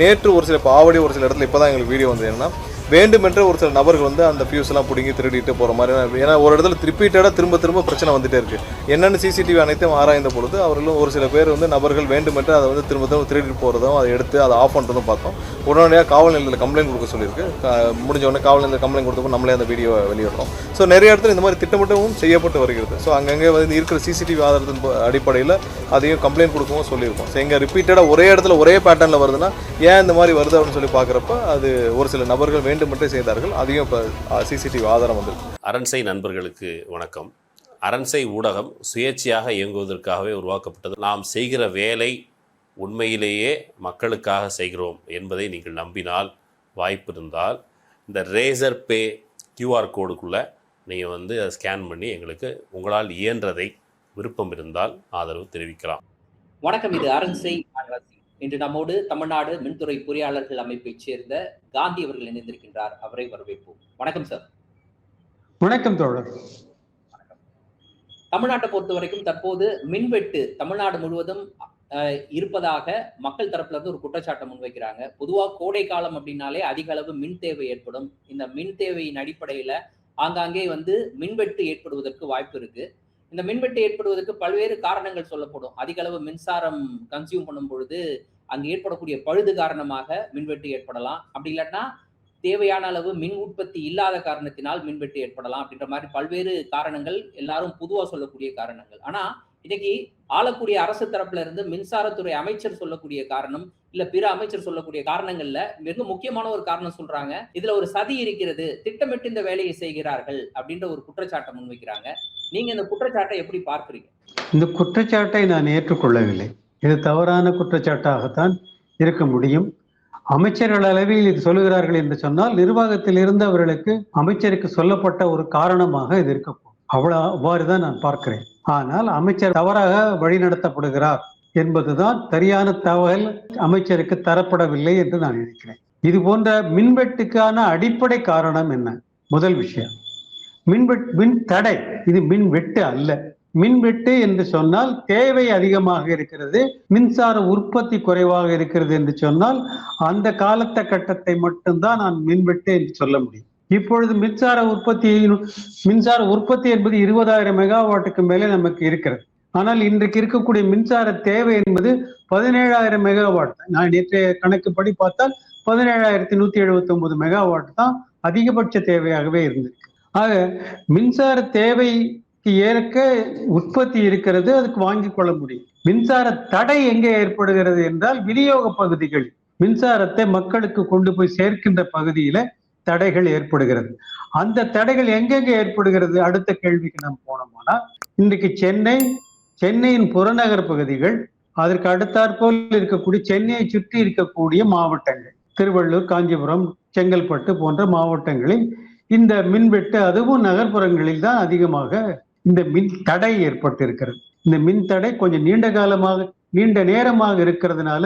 நேற்று ஒரு சில ஆவடி ஒரு சில இடத்துல இப்போ தான் எங்களுக்கு வீடியோ வந்து என்னன்னா வேண்டுமென்ற ஒரு சில நபர்கள் வந்து அந்த ஃபியூஸ்லாம் பிடிங்கி திருடிட்டு போகிற மாதிரி. ஏன்னா ஒரு இடத்துல ரிப்பீட்டடாக திரும்ப பிரச்சனை வந்துகிட்டே இருக்குது. என்னென்னு சிசிடிவி அனைத்தும் ஆராய்ந்த பொழுது அவர்களும் ஒரு சில பேர் வந்து நபர்கள் வேண்டுமென்று அதை வந்து திரும்ப திருடிட்டு போகிறதும் அதை எடுத்து அதை ஆஃப் பண்ணுறதும் பார்த்தோம். உடனடியாக காவல் நிலையத்தில் கம்ப்ளைண்ட் கொடுக்க சொல்லியிருக்கு. முடிஞ்ச உடனே காவல் நிலையத்தில் கம்ப்ளைண்ட் கொடுத்தப்போ நம்மளே அந்த வீடியோ வெளியிடுறோம். ஸோ நிறைய இடத்துல இந்த மாதிரி திட்டமிட்டவும் செய்யப்பட்டு வருகிறது. ஸோ அங்கங்கே வந்து இருக்கிற சிசிடிவி ஆதாரத்தின் அடிப்படையில் அதையும் கம்ப்ளைண்ட் கொடுக்கவும் சொல்லியிருக்கோம். ஸோ எங்கே ரிப்பீட்டடாக ஒரே இடத்துல ஒரே பேட்டர்னில் வருதுன்னா ஏன் இந்த மாதிரி வருது அப்படின்னு சொல்லி பார்க்குறப்ப அது ஒரு சில நபர்கள் வேண்டுமென்றே செய்தார்கள். அதையும் இப்போ சிசிடிவி ஆதாரம் வந்திருக்கு. அரண்சை நண்பர்களுக்கு வணக்கம். அரண்சை ஊடகம் சுயேட்சையாக இயங்குவதற்காகவே உருவாக்கப்பட்டது. நாம் செய்கிற வேலை உண்மையிலேயே மக்களுக்காக செய்கிறோம் என்பதை நீங்கள் நம்பினால், வாய்ப்பு இருந்தால் இந்த ரேசர் பே QR கோடுக்குள்ளே நீங்கள் வந்து அதை ஸ்கேன் பண்ணி எங்களுக்கு உங்களால் இயன்றதை விருப்பம் இருந்தால் ஆதரவு தெரிவிக்கலாம். வணக்கம், இது அரண்சை. இன்று நம்மோடு தமிழ்நாடு மின்துறை பொறியாளர்கள் அமைப்பைச் சேர்ந்த காந்தி அவர்கள் இணைந்திருக்கின்றார். அவரை வரவேற்போம். வணக்கம் சார். வணக்கம் தோழர். தமிழ்நாட்டை பொறுத்த வரைக்கும் தற்போது மின்வெட்டு தமிழ்நாடு முழுவதும் இருப்பதாக மக்கள் தரப்புல இருந்து ஒரு குற்றச்சாட்டை முன்வைக்கிறாங்க. பொதுவா கோடை காலம் அப்படின்னாலே அதிக அளவு மின் தேவை ஏற்படும். இந்த மின் தேவையின் அடிப்படையில ஆங்காங்கே வந்து மின்வெட்டு ஏற்படுவதற்கு வாய்ப்பு இருக்கு. இந்த மின்வெட்டு ஏற்படுவதற்கு பல்வேறு காரணங்கள் சொல்லப்படும். அதிக அளவு மின்சாரம் கன்சியூம் பண்ணும் பொழுது அங்கு ஏற்படக்கூடிய பழுது காரணமாக மின்வெட்டு ஏற்படலாம். அப்படி இல்லைன்னா தேவையான அளவு மின் உற்பத்தி இல்லாத காரணத்தினால் மின்வெட்டு ஏற்படலாம். அப்படின்ற மாதிரி பல்வேறு காரணங்கள் எல்லாரும் பொதுவா சொல்லக்கூடிய காரணங்கள். ஆனா இன்னைக்கு ஆளக்கூடிய அரசு தரப்புல இருந்து மின்சாரத்துறை அமைச்சர் சொல்லக்கூடிய காரணம், இல்ல பிற அமைச்சர் சொல்லக்கூடிய காரணங்கள்ல மிக முக்கியமான ஒரு காரணம் சொல்றாங்க. இதுல ஒரு சதி இருக்கிறது, திட்டமிட்டு இந்த வேலையை செய்கிறார்கள் அப்படின்ற ஒரு குற்றச்சாட்டை முன்வைக்கிறாங்க. நீங்க இந்த குற்றச்சாட்டை எப்படி பார்க்கிறீங்க? இந்த குற்றச்சாட்டை நான் ஏற்றுக்கொள்ளவில்லை. இது தவறான குற்றச்சாட்டாகத்தான் இருக்க முடியும். அமைச்சர்கள் அளவில் இது சொல்லுகிறார்கள் என்று சொன்னால் நிர்வாகத்தில் இருந்து அவர்களுக்கு அமைச்சருக்கு சொல்லப்பட்ட ஒரு காரணமாக இது இருக்கக்கூடும். அவ்வாறுதான் நான் பார்க்கிறேன். ஆனால் அமைச்சர் தவறாக வழிநடத்தப்படுகிறார் என்பதுதான் சரியான தகவல் அமைச்சருக்கு தரப்படவில்லை என்று நான் நினைக்கிறேன். இது போன்ற மின்வெட்டுக்கான அடிப்படை காரணம் என்ன? முதல் விஷயம் மின் தடை. இது மின்வெட்டு அல்ல. மின்வெட்டு என்று சொன்னால் தேவை அதிகமாக இருக்கிறது, மின்சார உற்பத்தி குறைவாக இருக்கிறது என்று சொன்னால் அந்த காலகட்டத்தை மட்டும்தான் நான் மின்வெட்டு என்று சொல்ல முடியும். இப்பொழுது மின்சார உற்பத்தி என்பது 20,000 மெகாவாட்டுக்கு மேலே நமக்கு இருக்கிறது. ஆனால் இன்றைக்கு இருக்கக்கூடிய மின்சார தேவை என்பது 17,000 மெகாவாட். நான் நேற்றைய கணக்குப்படி பார்த்தால் 17,179 மெகாவாட் தான் அதிகபட்ச தேவையாகவே இருந்திருக்கு. ஆக மின்சார தேவைக்கு ஏற்க உற்பத்தி இருக்கிறது, அதுக்கு வாங்கிக் கொள்ள முடியும். மின்சார தடை எங்கே ஏற்படுகிறது என்றால் விநியோக பகுதிகள், மின்சாரத்தை மக்களுக்கு கொண்டு போய் சேர்க்கின்ற பகுதியில தடைகள் ஏற்படுகிறது. அந்த தடைகள் எங்கெங்கே ஏற்படுகிறது? அடுத்த கேள்விக்கு நாம் போனோம்னா இன்றைக்கு சென்னையின் புறநகர் பகுதிகள், அதற்கு அடுத்தாற்போல் இருக்கக்கூடிய சென்னையை சுற்றி இருக்கக்கூடிய மாவட்டங்கள், திருவள்ளூர், காஞ்சிபுரம், செங்கல்பட்டு போன்ற மாவட்டங்களில் இந்த மின்வெட்டு, அதுவும் நகர்ப்புறங்களில் தான் அதிகமாக இந்த மின் தடை ஏற்பட்டிருக்கிறது. இந்த மின் தடை கொஞ்சம் நீண்ட நேரமாக இருக்கிறதுனால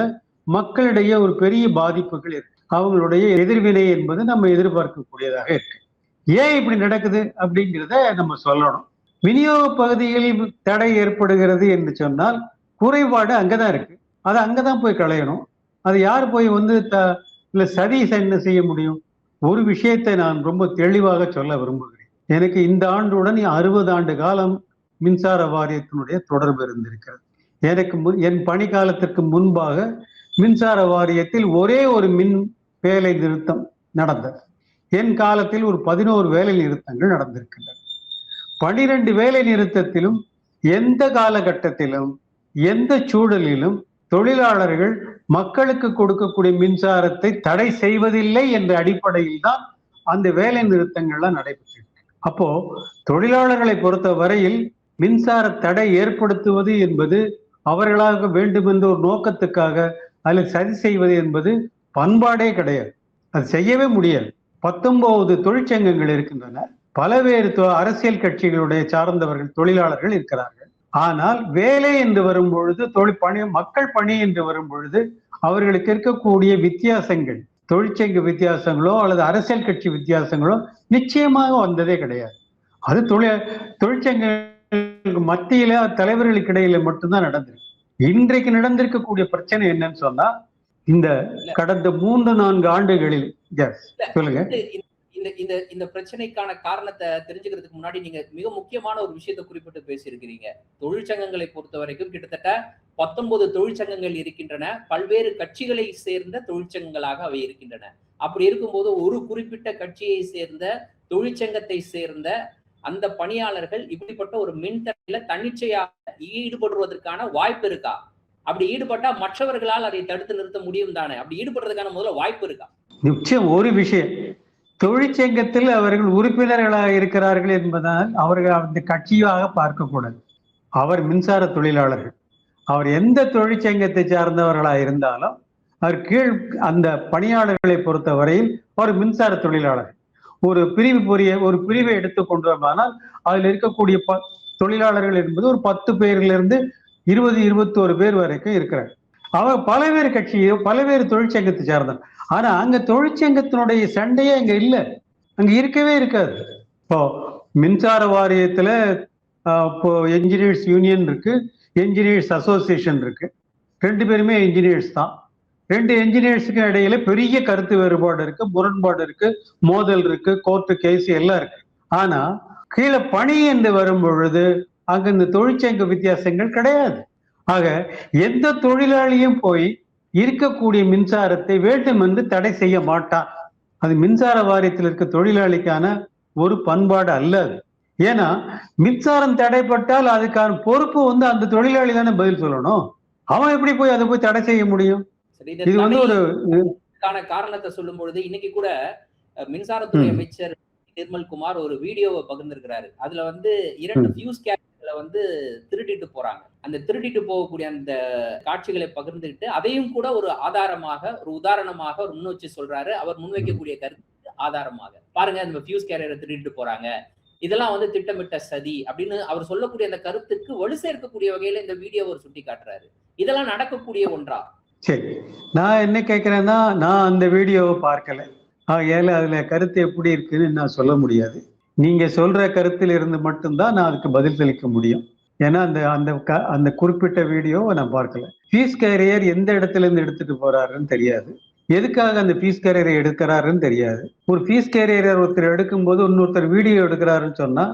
மக்களிடையே ஒரு பெரிய பாதிப்புகள் இருக்கு. அவங்களுடைய எதிர்வினை என்பது நம்ம எதிர்பார்க்கக்கூடியதாக இருக்கு. ஏன் இப்படி நடக்குது அப்படிங்கிறத நம்ம சொல்லணும். விநியோக பகுதிகளில் தடை ஏற்படுகிறது என்று சொன்னால் குறைபாடு அங்கதான் இருக்கு. அதை அங்கதான் போய் களையணும். அது யார் போய் வந்து இல்ல சதி என்ன செய்ய முடியும்? ஒரு விஷயத்தை நான் ரொம்ப தெளிவாக சொல்ல விரும்புகிறேன். எனக்கு இந்த ஆண்டுடன் 60 ஆண்டு காலம் மின்சார வாரியத்தினுடைய தொடர்பு இருந்திருக்கிறது. எனக்கு என் பணி காலத்திற்கு முன்பாக மின்சார வாரியத்தில் ஒரே ஒரு மின் வேலை நிறுத்தம் நடந்தது. என் காலத்தில் ஒரு 11 வேலை நிறுத்தங்கள் நடந்திருக்கின்றன. 12 வேலை நிறுத்தத்திலும் எந்த காலகட்டத்திலும் எந்த சூழலிலும் தொழிலாளர்கள் மக்களுக்கு கொடுக்கக்கூடிய மின்சாரத்தை தடை செய்வதில்லை என்ற அடிப்படையில் தான் அந்த வேலை நிறுத்தங்கள்லாம் நடைபெற்று. அப்போ தொழிலாளர்களை பொறுத்த வரையில் மின்சார தடை ஏற்படுத்துவது என்பது அவர்களாக வேண்டும் என்ற ஒரு நோக்கத்துக்காக அதில் சதி செய்வது என்பது பண்பாடே கிடையாது. அது செய்யவே முடியாது. 19 தொழிற்சங்கங்கள் இருக்கின்றன. பலவேறு அரசியல் கட்சிகளுடைய சார்ந்தவர்கள் தொழிலாளர்கள் இருக்கிறார்கள். ஆனால் வேலை என்று வரும் பொழுது, மக்கள் பணி என்று வரும் பொழுது அவர்களுக்கு இருக்கக்கூடிய வித்தியாசங்கள், தொழிற்சங்க வித்தியாசங்களோ அல்லது அரசியல் கட்சி வித்தியாசங்களோ நிச்சயமாக வந்ததே கிடையாது. அது தொழிற்சங்க மத்தியில தலைவர்களுக்கு இடையில மட்டும்தான் நடந்திருக்கு. இன்றைக்கு நடந்திருக்கக்கூடிய பிரச்சனை என்னன்னு சொன்னா, இந்த கடந்த 3-4 ஆண்டுகளில் சொல்லுங்க. இந்த பிரச்சனைக்கான காரணத்தை தெரிஞ்சுக்கிறதுக்கு முன்னாடி நீங்க மிக முக்கியமான ஒரு விஷயத்தை குறிப்பிட்டு பேசியிருக்கிறீங்க. தொழிற்சங்கங்களை பொறுத்த வரைக்கும் கிட்டத்தட்ட 19 தொழிற்சங்கங்கள் இருக்கின்றன. பல்வேறு கட்சிகளை சேர்ந்த தொழிற்சங்கங்களாக அவை இருக்கின்றன. அப்படி இருக்கும்போது ஒரு குறிப்பிட்ட கட்சியை சேர்ந்த தொழிற்சங்கத்தை சேர்ந்த அந்த பணியாளர்கள் இப்படிப்பட்ட ஒரு மின்தடையில தன்னிச்சையாக ஈடுபடுவதற்கான வாய்ப்பு இருக்கா? அப்படி ஈடுபட்டா மற்றவர்களால் அதை தடுத்து நிறுத்த முடியும் தானே? அப்படி ஈடுபடுறதுக்கான முதல்ல வாய்ப்பு இருக்கா? நிச்சயம். ஒரு விஷயம், தொழிற்சங்கத்தில் அவர்கள் உறுப்பினர்களாக இருக்கிறார்கள் என்பதால் அவர்கள் அந்த கட்சியாக பார்க்கக்கூடாது. அவர் மின்சார தொழிலாளர்கள். அவர் எந்த தொழிற்சங்கத்தை சார்ந்தவர்களாக இருந்தாலும் அவர் கீழ் அந்த பணியாளர்களை பொறுத்தவரையில் ஒரு மின்சார தொழிலாளர். ஒரு பிரிவை எடுத்துக்கொண்டு வந்தால் அதில் இருக்கக்கூடிய தொழிலாளர்கள் என்பது ஒரு 10 பேரிலிருந்து 20-21 பேர் வரைக்கும் இருக்கிறார். அவர் பல்வேறு பல்வேறு தொழிற்சங்கத்தை சார்ந்தார். ஆனா அங்க தொழிற்சங்கத்தினுடைய சண்டையே அங்க இல்லை, அங்க இருக்கவே இருக்காது. இப்போ மின்சார வாரியத்துல இப்போ என்ஜினியர்ஸ் யூனியன் இருக்கு, என்ஜினியர்ஸ் அசோசியேஷன் இருக்கு. 2 பேருமே என்ஜினியர்ஸ் தான். 2 என்ஜினியர்ஸுக்கு இடையில பெரிய கருத்து வேறுபாடு இருக்கு, முரண்பாடு இருக்கு, மோதல் இருக்கு, கோர்ட்டு கேஸ் எல்லாம் இருக்கு. ஆனா கீழே பணி என்று வரும் பொழுது அங்க இந்த தொழிற்சங்க வித்தியாசங்கள் கிடையாது. ஆக எந்த தொழிலாளியும் போய் இருக்கக்கூடிய மின்சாரத்தை வேண்டும் என்று தடை செய்ய மாட்டார். அது மின்சார வாரியத்தில் இருக்க தொழிலாளிக்கான ஒரு பண்பாடு அல்லது. ஏன்னா மின்சாரம் தடைப்பட்டால் அதுக்கான பொறுப்பு அந்த தொழிலாளி தானே பதில் சொல்லணும். அவன் எப்படி போய் அதை போய் தடை செய்ய முடியும்? இது ஒரு காரணத்தை சொல்லும் பொழுது இன்னைக்கு கூட மின்சாரத்துறை அமைச்சர் நிர்மல் குமார் ஒரு வீடியோவை பகிர்ந்திருக்கிறாரு. அதுல 2 ஃபியூஸ் கேரியர்களை திருடிட்டு போறாங்க. அந்த திருடிட்டு போகக்கூடிய அந்த காட்சிகளை பகிர்ந்துட்டு அதையும் கூட ஒரு ஆதாரமாக, ஒரு உதாரணமாக ஒரு முன் வச்சு சொல்றாரு. அவர் முன்வைக்கக்கூடிய கருத்து ஆதாரமாக பாருங்க, அந்த ஃபியூஸ் கேரியரை திருடிட்டு போறாங்க, இதெல்லாம் திட்டமிட்ட சதி அப்படின்னு அவர் சொல்லக்கூடிய அந்த கருத்துக்கு வலு சேர்க்கக்கூடிய வகையில இந்த வீடியோ அவர் சுட்டி காட்டுறாரு. இதெல்லாம் நடக்கக்கூடிய ஒன்றா? சரி, நான் என்ன கேட்கிறேன்னா, நான் அந்த வீடியோவை பார்க்கல. ஏல அதுல கருத்து எப்படி இருக்குன்னு நான் சொல்ல முடியாது. நீங்க சொல்ற கருத்தில் இருந்து மட்டும்தான் நான் அதுக்கு பதில் தெளிக்க முடியும். ஏன்னா அந்த குறிப்பிட்ட வீடியோவை நான் பார்க்கல. ஃபீஸ் கேரியர் எந்த இடத்துல இருந்து எடுத்துட்டு போறாருன்னு தெரியாது, எதுக்காக அந்த ஃபீஸ் கேரியரை எடுக்கிறாருன்னு தெரியாது. ஒரு ஃபீஸ் கேரியர் ஒருத்தர் எடுக்கும் போது இன்னொருத்தர் வீடியோ எடுக்கிறாருன்னு சொன்னா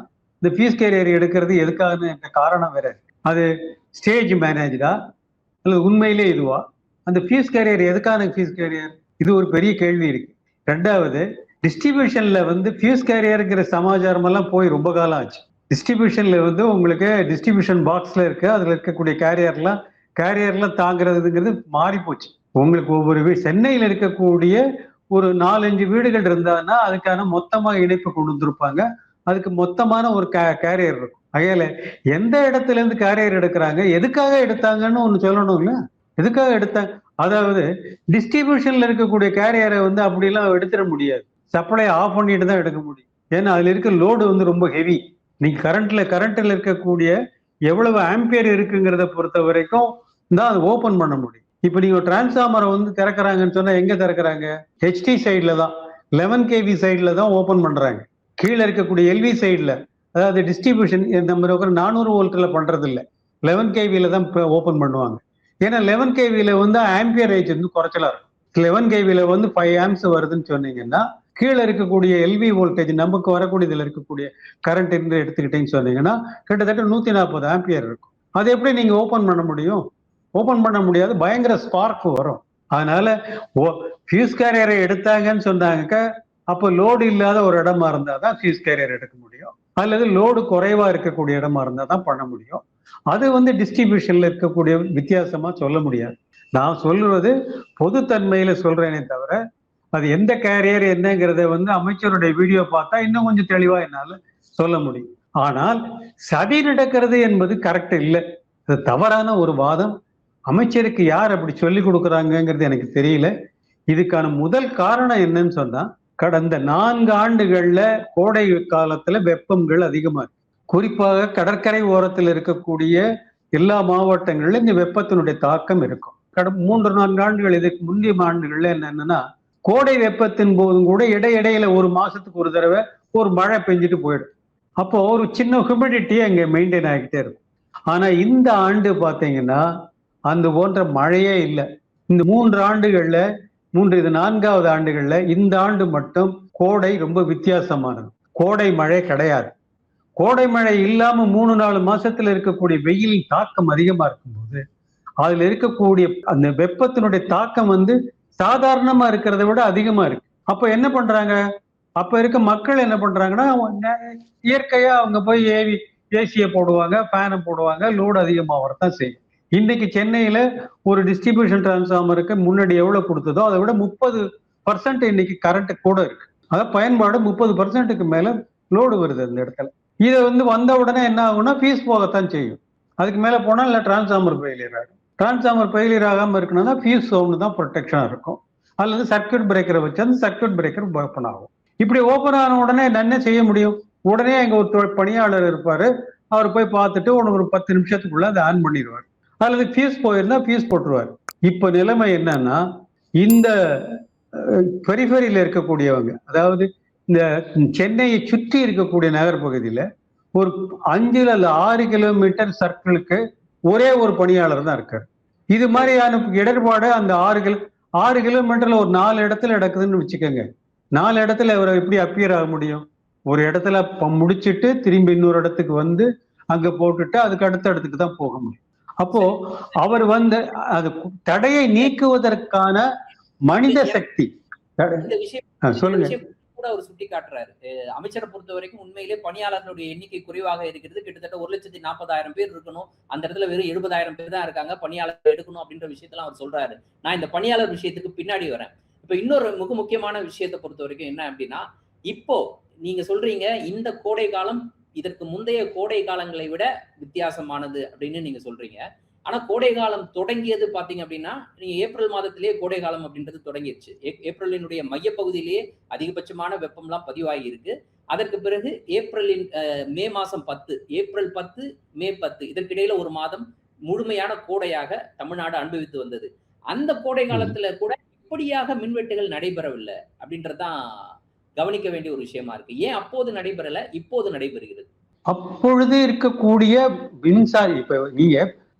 இந்த ஃபீஸ் கேரியர் எடுக்கிறது எதுக்காகன்னு காரணம் வேற. அது ஸ்டேஜ் மேனேஜரா அல்லது உண்மையிலே இதுவா? அந்த ஃபீஸ் கேரியர் எதுக்கான ஃபீஸ் கேரியர்? இது ஒரு பெரிய கேள்வி இருக்கு. 2வது, டிஸ்ட்ரிபியூஷன்ல ஃபியூஸ் கேரியருங்கிற சமாச்சாரம் எல்லாம் போய் ரொம்ப காலம் ஆச்சு. டிஸ்ட்ரிபியூஷன்ல உங்களுக்கு டிஸ்ட்ரிபியூஷன் பாக்ஸ்ல இருக்கு, அதுல இருக்கக்கூடிய கேரியர்லாம் தாங்கிறதுங்கிறது மாறி போச்சு. உங்களுக்கு ஒவ்வொரு சென்னையில் இருக்கக்கூடிய ஒரு 4-5 வீடுகள் இருந்தாங்கன்னா அதுக்கான மொத்தமா இணைப்பு கொண்டு வந்திருப்பாங்க. அதுக்கு மொத்தமான ஒரு கேரியர் இருக்கும். அகையில எந்த இடத்துல இருந்து கேரியர் எடுக்கிறாங்க, எதுக்காக எடுத்தாங்கன்னு ஒண்ணு சொல்லணும்ல. எதுக்காக எடுத்தாங்க? அதாவது டிஸ்ட்ரிபியூஷன்ல இருக்கக்கூடிய கேரியரை அப்படிலாம் எடுத்துட முடியாது. சப்ளை ஆஃப் பண்ணிட்டு தான் எடுக்க முடியும். ஏன்னா அதுல இருக்க லோடு ரொம்ப ஹெவி. நீங்க கரண்ட்ல இருக்கக்கூடிய எவ்வளவு ஆம்பியர் இருக்குங்கிறத பொறுத்த வரைக்கும் தான் அதை ஓபன் பண்ண முடியும். இப்ப நீங்க ஒரு டிரான்ஸ்ஃபார்மரை திறக்கிறாங்கன்னு சொன்னா எங்க திறக்கிறாங்க? ஹெச்டி சைட்ல தான், 11 kV சைட்ல தான் ஓபன் பண்றாங்க. கீழே இருக்கக்கூடிய எல்வி சைட்ல, அதாவது டிஸ்ட்ரிபியூஷன் நம்ம 400 வோல்ட்ல பண்றது இல்லை, 11 kVல தான் ஓபன் பண்ணுவாங்க. ஏன்னா 11 kVல ஆம்பியர் ரேஞ்ச் குறைச்சலா இருக்கும். 11 kVல 5 amps வருதுன்னு சொன்னீங்கன்னா கீழே இருக்கக்கூடிய எல்வி வோல்டேஜ் நமக்கு வரக்கூடிய இதுல இருக்கக்கூடிய கரண்ட் இருந்து எடுத்துக்கிட்டேன்னு சொன்னீங்கன்னா கிட்டத்தட்ட 140 ஆம்பியர் இருக்கும். அதை எப்படி நீங்க ஓபன் பண்ண முடியும்? ஓபன் பண்ண முடியாது, பயங்கர ஸ்பார்க் வரும். அதனால ஃபியூஸ் கேரியரை எடுத்தாங்கன்னு சொன்னாங்க, அப்போ லோடு இல்லாத ஒரு இடமா இருந்தா தான் ஃபியூஸ் கேரியர் எடுக்க முடியும், அல்லது லோடு குறைவா இருக்கக்கூடிய இடமா இருந்தா தான் பண்ண முடியும். அது டிஸ்ட்ரிபியூஷன்ல இருக்கக்கூடிய வித்தியாசமா சொல்ல முடியாது. நான் சொல்றது பொதுத்தன்மையில சொல்றேனே தவிர அது எந்த கேரியர் என்னங்கிறத அமைச்சருடைய வீடியோ பார்த்தா இன்னும் கொஞ்சம் தெளிவா என்னால சொல்ல முடியும். ஆனால் சதி நடக்கிறது என்பது கரெக்ட் இல்லை, அது தவறான ஒரு வாதம். அமைச்சருக்கு யார் அப்படி சொல்லி கொடுக்குறாங்கிறது எனக்கு தெரியல. இதுக்கான முதல் காரணம் என்னன்னு சொன்னா, கடந்த 4 ஆண்டுகள்ல கோடை காலத்துல வெப்பங்கள் அதிகமா இருக்கு. குறிப்பாக கடற்கரை ஓரத்தில் இருக்கக்கூடிய எல்லா மாவட்டங்களிலும் இந்த வெப்பத்தினுடைய தாக்கம் இருக்கும். 3-4 ஆண்டுகள் இதுக்கு முந்தைய ஆண்டுகள்ல என்னன்னா, கோடை வெப்பத்தின் போதும் கூட இடையிடையில ஒரு மாசத்துக்கு ஒரு தடவை ஒரு மழை பெஞ்சிட்டு போயிடும். அப்போ ஒரு சின்ன ஹியூமிடிட்டி அங்க மெயின்டைன் ஆகிட்டே இருக்கும். ஆனா இந்த ஆண்டு பாத்தீங்கன்னா அந்த போன்ற மழையே இல்லை. இந்த 4வது ஆண்டுகள்ல இந்த ஆண்டு மட்டும் கோடை ரொம்ப வித்தியாசமானது. கோடை மழை கிடையாது. கோடை மழை இல்லாம 3-4 மாசத்துல இருக்கக்கூடிய வெயிலின் தாக்கம் அதிகமா இருக்கும்போது அதுல இருக்கக்கூடிய அந்த வெப்பத்தினுடைய தாக்கம் சாதாரணமா இருக்கிறத விட அதிகமா இருக்கு. அப்ப என்ன பண்றாங்க, அப்ப இருக்க மக்கள் என்ன பண்றாங்கன்னா, இயற்கையா அவங்க போய் ஏசியை போடுவாங்க, ஃபேனை போடுவாங்க, லோடு அதிகமா வரத்தான் செய்யும். இன்னைக்கு சென்னையில ஒரு டிஸ்ட்ரிபியூஷன் டிரான்ஸ்ஃபார்மருக்கு முன்னாடி எவ்வளவு கொடுத்ததோ அதை விட 30% இன்னைக்கு கரண்ட் கூட இருக்கு. அதாவது பயன்பாடு 30%க்கு மேல லோடு வருது அந்த இடத்துல. இதை வந்த உடனே என்ன ஆகும்னா ஃபீஸ் போகத்தான் செய்யும். அதுக்கு மேல போனா இல்ல டிரான்ஸ்ஃபார்மர் ஃபெயிலியர் ஆகும். டிரான்ஸ்ஃபார்மர் ஃபெயிலியர் ஆகாம இருக்கணும்னா ஃபீஸ் சவுண்ட் தான் ப்ரொடெக்ஷனா இருக்கும். அல்லது சர்க்யூட் பிரேக்கரை வச்சு அந்த சர்க்யூட் பிரேக்கர் ஓப்பன் ஆகும். இப்படி ஓப்பன் ஆன உடனே என்ன செய்ய முடியும்? உடனே அங்க ஒரு பணியாளர் இருப்பாரு, அவர் போய் பார்த்துட்டு ஒரு 10 நிமிஷத்துக்குள்ள அதை ஆன் பண்ணிடுவார். அல்லது ஃபீஸ் போயிருந்தா ஃபீஸ் போட்டுருவார். இப்ப நிலைமை என்னன்னா, இந்த பெரிஃபெரியில இருக்கக்கூடியவங்க, அதாவது இந்த சென்னையை சுற்றி இருக்கக்கூடிய நகர் பகுதியில ஒரு 5 அல்லது 6 கிலோமீட்டர் சர்க்கிளுக்கு ஒரே ஒரு பணியாளர் தான் இருக்காரு. இது மாதிரியான இடர்பாடு அந்த 6 கிலோமீட்டர்ல ஒரு 4 இடத்துல நடக்குதுன்னு வச்சுக்கோங்க. 4 இடத்துல அவர் எப்படி அப்பியர் ஆக முடியும்? ஒரு இடத்துல முடிச்சுட்டு திரும்பி இன்னொரு இடத்துக்கு அங்க போட்டுட்டு அதுக்கு அடுத்த இடத்துக்கு தான் போக முடியும். அப்போ அவர் அது தடையை நீக்குவதற்கான மனித சக்தி. சொல்லுங்க. கூட அவர் சுட்டி காட்டுறாரு. அமைச்சரை பொறுத்த வரைக்கும் உண்மையிலே பணியாளர்களுடைய எண்ணிக்கை குறைவாக இருக்கிறது. கிட்டத்தட்ட 1,40,000 பேர் இருக்கணும். அந்த இடத்துல வெறும் 70,000 பேர் தான் இருக்காங்க. பணியாளர் எடுக்கணும் அப்படின்ற விஷயத்தெல்லாம் அவர் சொல்றாரு. நான் இந்த பணியாளர் விஷயத்துக்கு பின்னாடி வரேன். இப்ப இன்னொரு முக்கியமான விஷயத்தை பொறுத்த வரைக்கும் என்ன அப்படின்னா, இப்போ நீங்க சொல்றீங்க இந்த கோடை காலம் இதற்கு முந்தைய கோடை காலங்களை விட வித்தியாசமானது அப்படின்னு நீங்க சொல்றீங்க. ஆனா கோடை காலம் தொடங்கியது பாத்தீங்க அப்படின்னா, நீங்க ஏப்ரல் மாதத்திலேயே கோடை காலம் அப்படின்றது தொடங்கிடுச்சு. ஏப்ரலினுடைய மையப்பகுதியிலேயே அதிகபட்சமான வெப்பம்லாம் பதிவாகி இருக்கு. அதற்கு பிறகு ஏப்ரலின் மே மாசம் 10, ஏப்ரல் 10, மே 10 இதற்கிடையில ஒரு மாதம் முழுமையான கோடையாக தமிழ்நாடு அனுபவித்து வந்தது. அந்த கோடை காலத்துல கூட இப்படியாக மின்வெட்டுகள் நடைபெறவில்லை அப்படின்றதான் கவனிக்க வேண்டிய ஒரு விஷயமா இருக்கு. ஏன் அப்போது நடைபெறல, இப்போது நடைபெறுகிறது? அப்பொழுது இருக்கக்கூடிய மின்சாரம், இப்ப நீங்க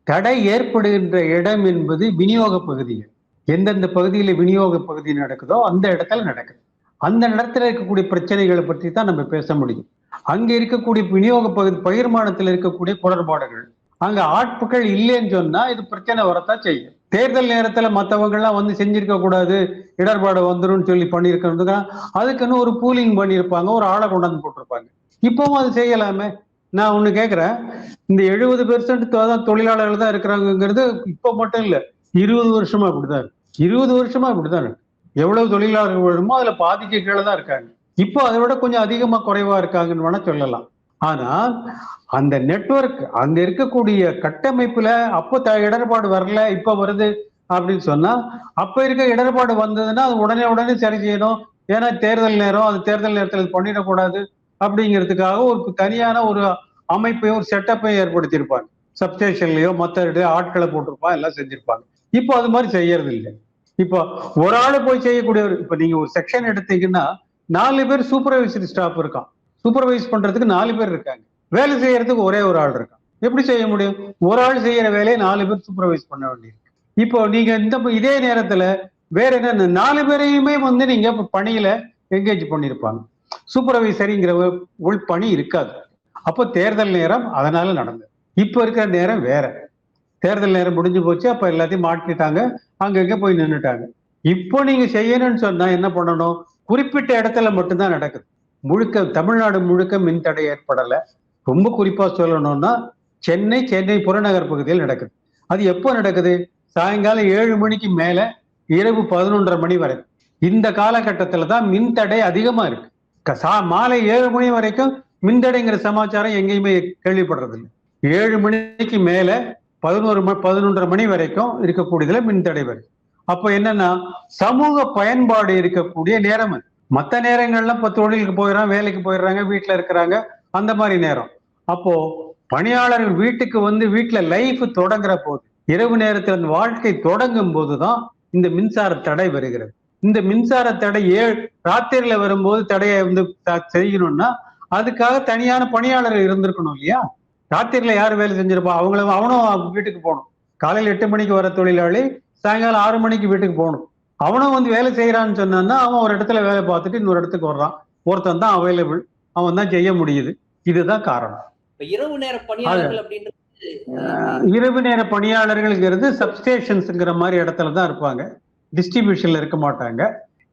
தடை ஏற்படுகின்ற இடம் என்பது விநியோக பகுதிகள். எந்தெந்த பகுதியில விநியோக பகுதி நடக்குதோ அந்த இடத்துல நடக்குது. அந்த இடத்துல இருக்கக்கூடிய பிரச்சனைகளை பற்றி தான் நம்ம பேச முடியும். அங்க இருக்கக்கூடிய விநியோக பகுதி பகிர்மானத்தில் இருக்கக்கூடிய குளறுபாடுகள், அங்க ஆட்புகள் இல்லைன்னு சொன்னா இது பிரச்சனை வரத்தான் செய்யும். தேர்தல் நேரத்துல மற்றவங்க எல்லாம் செஞ்சிருக்க கூடாது, இடர்பாடு வந்துடும் சொல்லி பண்ணிருக்கிறதுக்கு அதுக்குன்னு ஒரு பூலிங் பண்ணியிருப்பாங்க, ஒரு ஆளை கொண்டாந்து போட்டிருப்பாங்க. இப்பவும் அது செய்யலாமே. நான் ஒண்ணு கேட்கிறேன், இந்த 70% தொழிலாளர்கள் தான் இருக்கிறாங்கிறது இப்ப மட்டும் இல்ல, 20 வருஷமா அப்படிதான் இருக்கு. 20 வருஷமா அப்படிதான் இருக்கு. எவ்வளவு தொழிலாளர்கள் வருமோ அதுல பாதிக்கு கீழே தான் இருக்காங்க. இப்போ அதை விட கொஞ்சம் அதிகமா குறைவா இருக்காங்கன்னு வேணா சொல்லலாம். ஆனால் அந்த நெட்வொர்க் அங்க இருக்கக்கூடிய கட்டமைப்புல அப்போ இடர்பாடு வரல, இப்ப வருது அப்படின்னு சொன்னா, அப்ப இருக்க இடர்பாடு வந்ததுன்னா அது உடனே சரி செய்யணும். ஏன்னா தேர்தல் நேரம், அது தேர்தல் நேரத்தில் பண்ணிடக்கூடாது அப்படிங்கிறதுக்காக ஒரு தனியான ஒரு அமைப்பையும் ஒரு செட்டப்பையும் ஏற்படுத்தியிருப்பாங்க. சப்ஸ்டேஷன்லயோ மற்ற ஆட்களை போட்டிருப்பாங்க, எல்லாம் செஞ்சிருப்பாங்க. இப்போ அது மாதிரி செய்யறது இல்லை. இப்போ ஒரு ஆளு போய் செய்யக்கூடியவர், இப்ப நீங்க ஒரு செக்ஷன் எடுத்தீங்கன்னா 4 பேர் சூப்பர்வைசரி ஸ்டாஃப் இருக்கான். சூப்பர்வைஸ் பண்றதுக்கு 4 பேர் இருக்காங்க. வேலை செய்யறதுக்கு ஒரே ஒரு ஆள் இருக்கான். எப்படி செய்ய முடியும்? ஒரு ஆள் செய்யற வேலையை 4 பேர் சூப்பர்வைஸ் பண்ண வேண்டியிருக்கு. இப்போ நீங்க இதே நேரத்துல வேற என்ன 4 பேரையுமே நீங்க பணியில என்கேஜ் பண்ணிருப்பாங்க. சூப்பர்வைசரிங்கிற உள் பணி இருக்காது. அப்போ தேர்தல் நேரம் அதனால நடந்தது. இப்ப இருக்கிற நேரம் வேற. தேர்தல் நேரம் முடிஞ்சு போச்சு, அப்ப எல்லாத்தையும் மாட்டிட்டாங்க, அங்கங்க போய் நின்றுட்டாங்க. இப்போ நீங்க செய்யணும்னு சொன்னா என்ன பண்ணணும்? குறிப்பிட்ட இடத்துல மட்டும்தான் நடக்குது. தமிழ்நாடு முழுக்க மின்தடை ஏற்படலை. ரொம்ப குறிப்பா சொல்லணும்னா சென்னை புறநகர் பகுதியில் நடக்குது. அது எப்போ நடக்குது? சாயங்காலம் 7 மணிக்கு மேல இரவு 11:30 மணி வரை. இந்த காலகட்டத்துல தான் மின்தடை அதிகமா இருக்கு. மாலை 7 மணி வரைக்கும் மின்தடைங்கிற சமாச்சாரம் எங்கேயுமே கேள்விப்படுறது இல்லை. 7 மணிக்கு மேல 11:30 மணி வரைக்கும் இருக்கக்கூடியதுல மின்தடை வருது. அப்ப என்னன்னா சமூக பயன்பாடு இருக்கக்கூடிய நேரம். மற்ற நேரங்கள்லாம் இப்ப தொழிலுக்கு போயிடறாங்க, வேலைக்கு போயிடுறாங்க, வீட்டுல இருக்கிறாங்க, அந்த மாதிரி நேரம். அப்போ பணியாளர்கள் வீட்டுக்கு வீட்டுல லைஃப் தொடங்குற போது, இரவு நேரத்தில் அந்த வாழ்க்கை தொடங்கும் போதுதான் இந்த மின்சார தடை வருகிறது. இந்த மின்சார தடை ராத்திரில வரும்போது தடையை செய்யணும்னா அதுக்காக தனியான பணியாளர்கள் இருந்திருக்கணும் இல்லையா? ராத்திரில யாரு வேலை செஞ்சிருப்பா? அவனும் வீட்டுக்கு போகணும். காலையில் 8 மணிக்கு வர தொழிலாளி சாயங்காலம் 6 மணிக்கு வீட்டுக்கு போகணும். அவனும் வந்து வேலை செய்யறான்னு சொன்னான்னா அவன் ஒரு இடத்துல வேலை பார்த்துட்டு இன்னொரு இடத்துக்கு வர்றான். ஒருத்தன் தான் அவைலபிள், அவன் தான் செய்ய முடியுது. இதுதான் காரணம். இப்ப இரவு நேர பணியாளர்கள் அப்படின்றது இரவு நேர பணியாளர்கள்ங்கிறது சப்ஸ்டேஷன்ஸ்ங்கிற மாதிரி இடத்துல தான் இருப்பாங்க, டிஸ்ட்ரிபியூஷன்ல இருக்க மாட்டாங்க.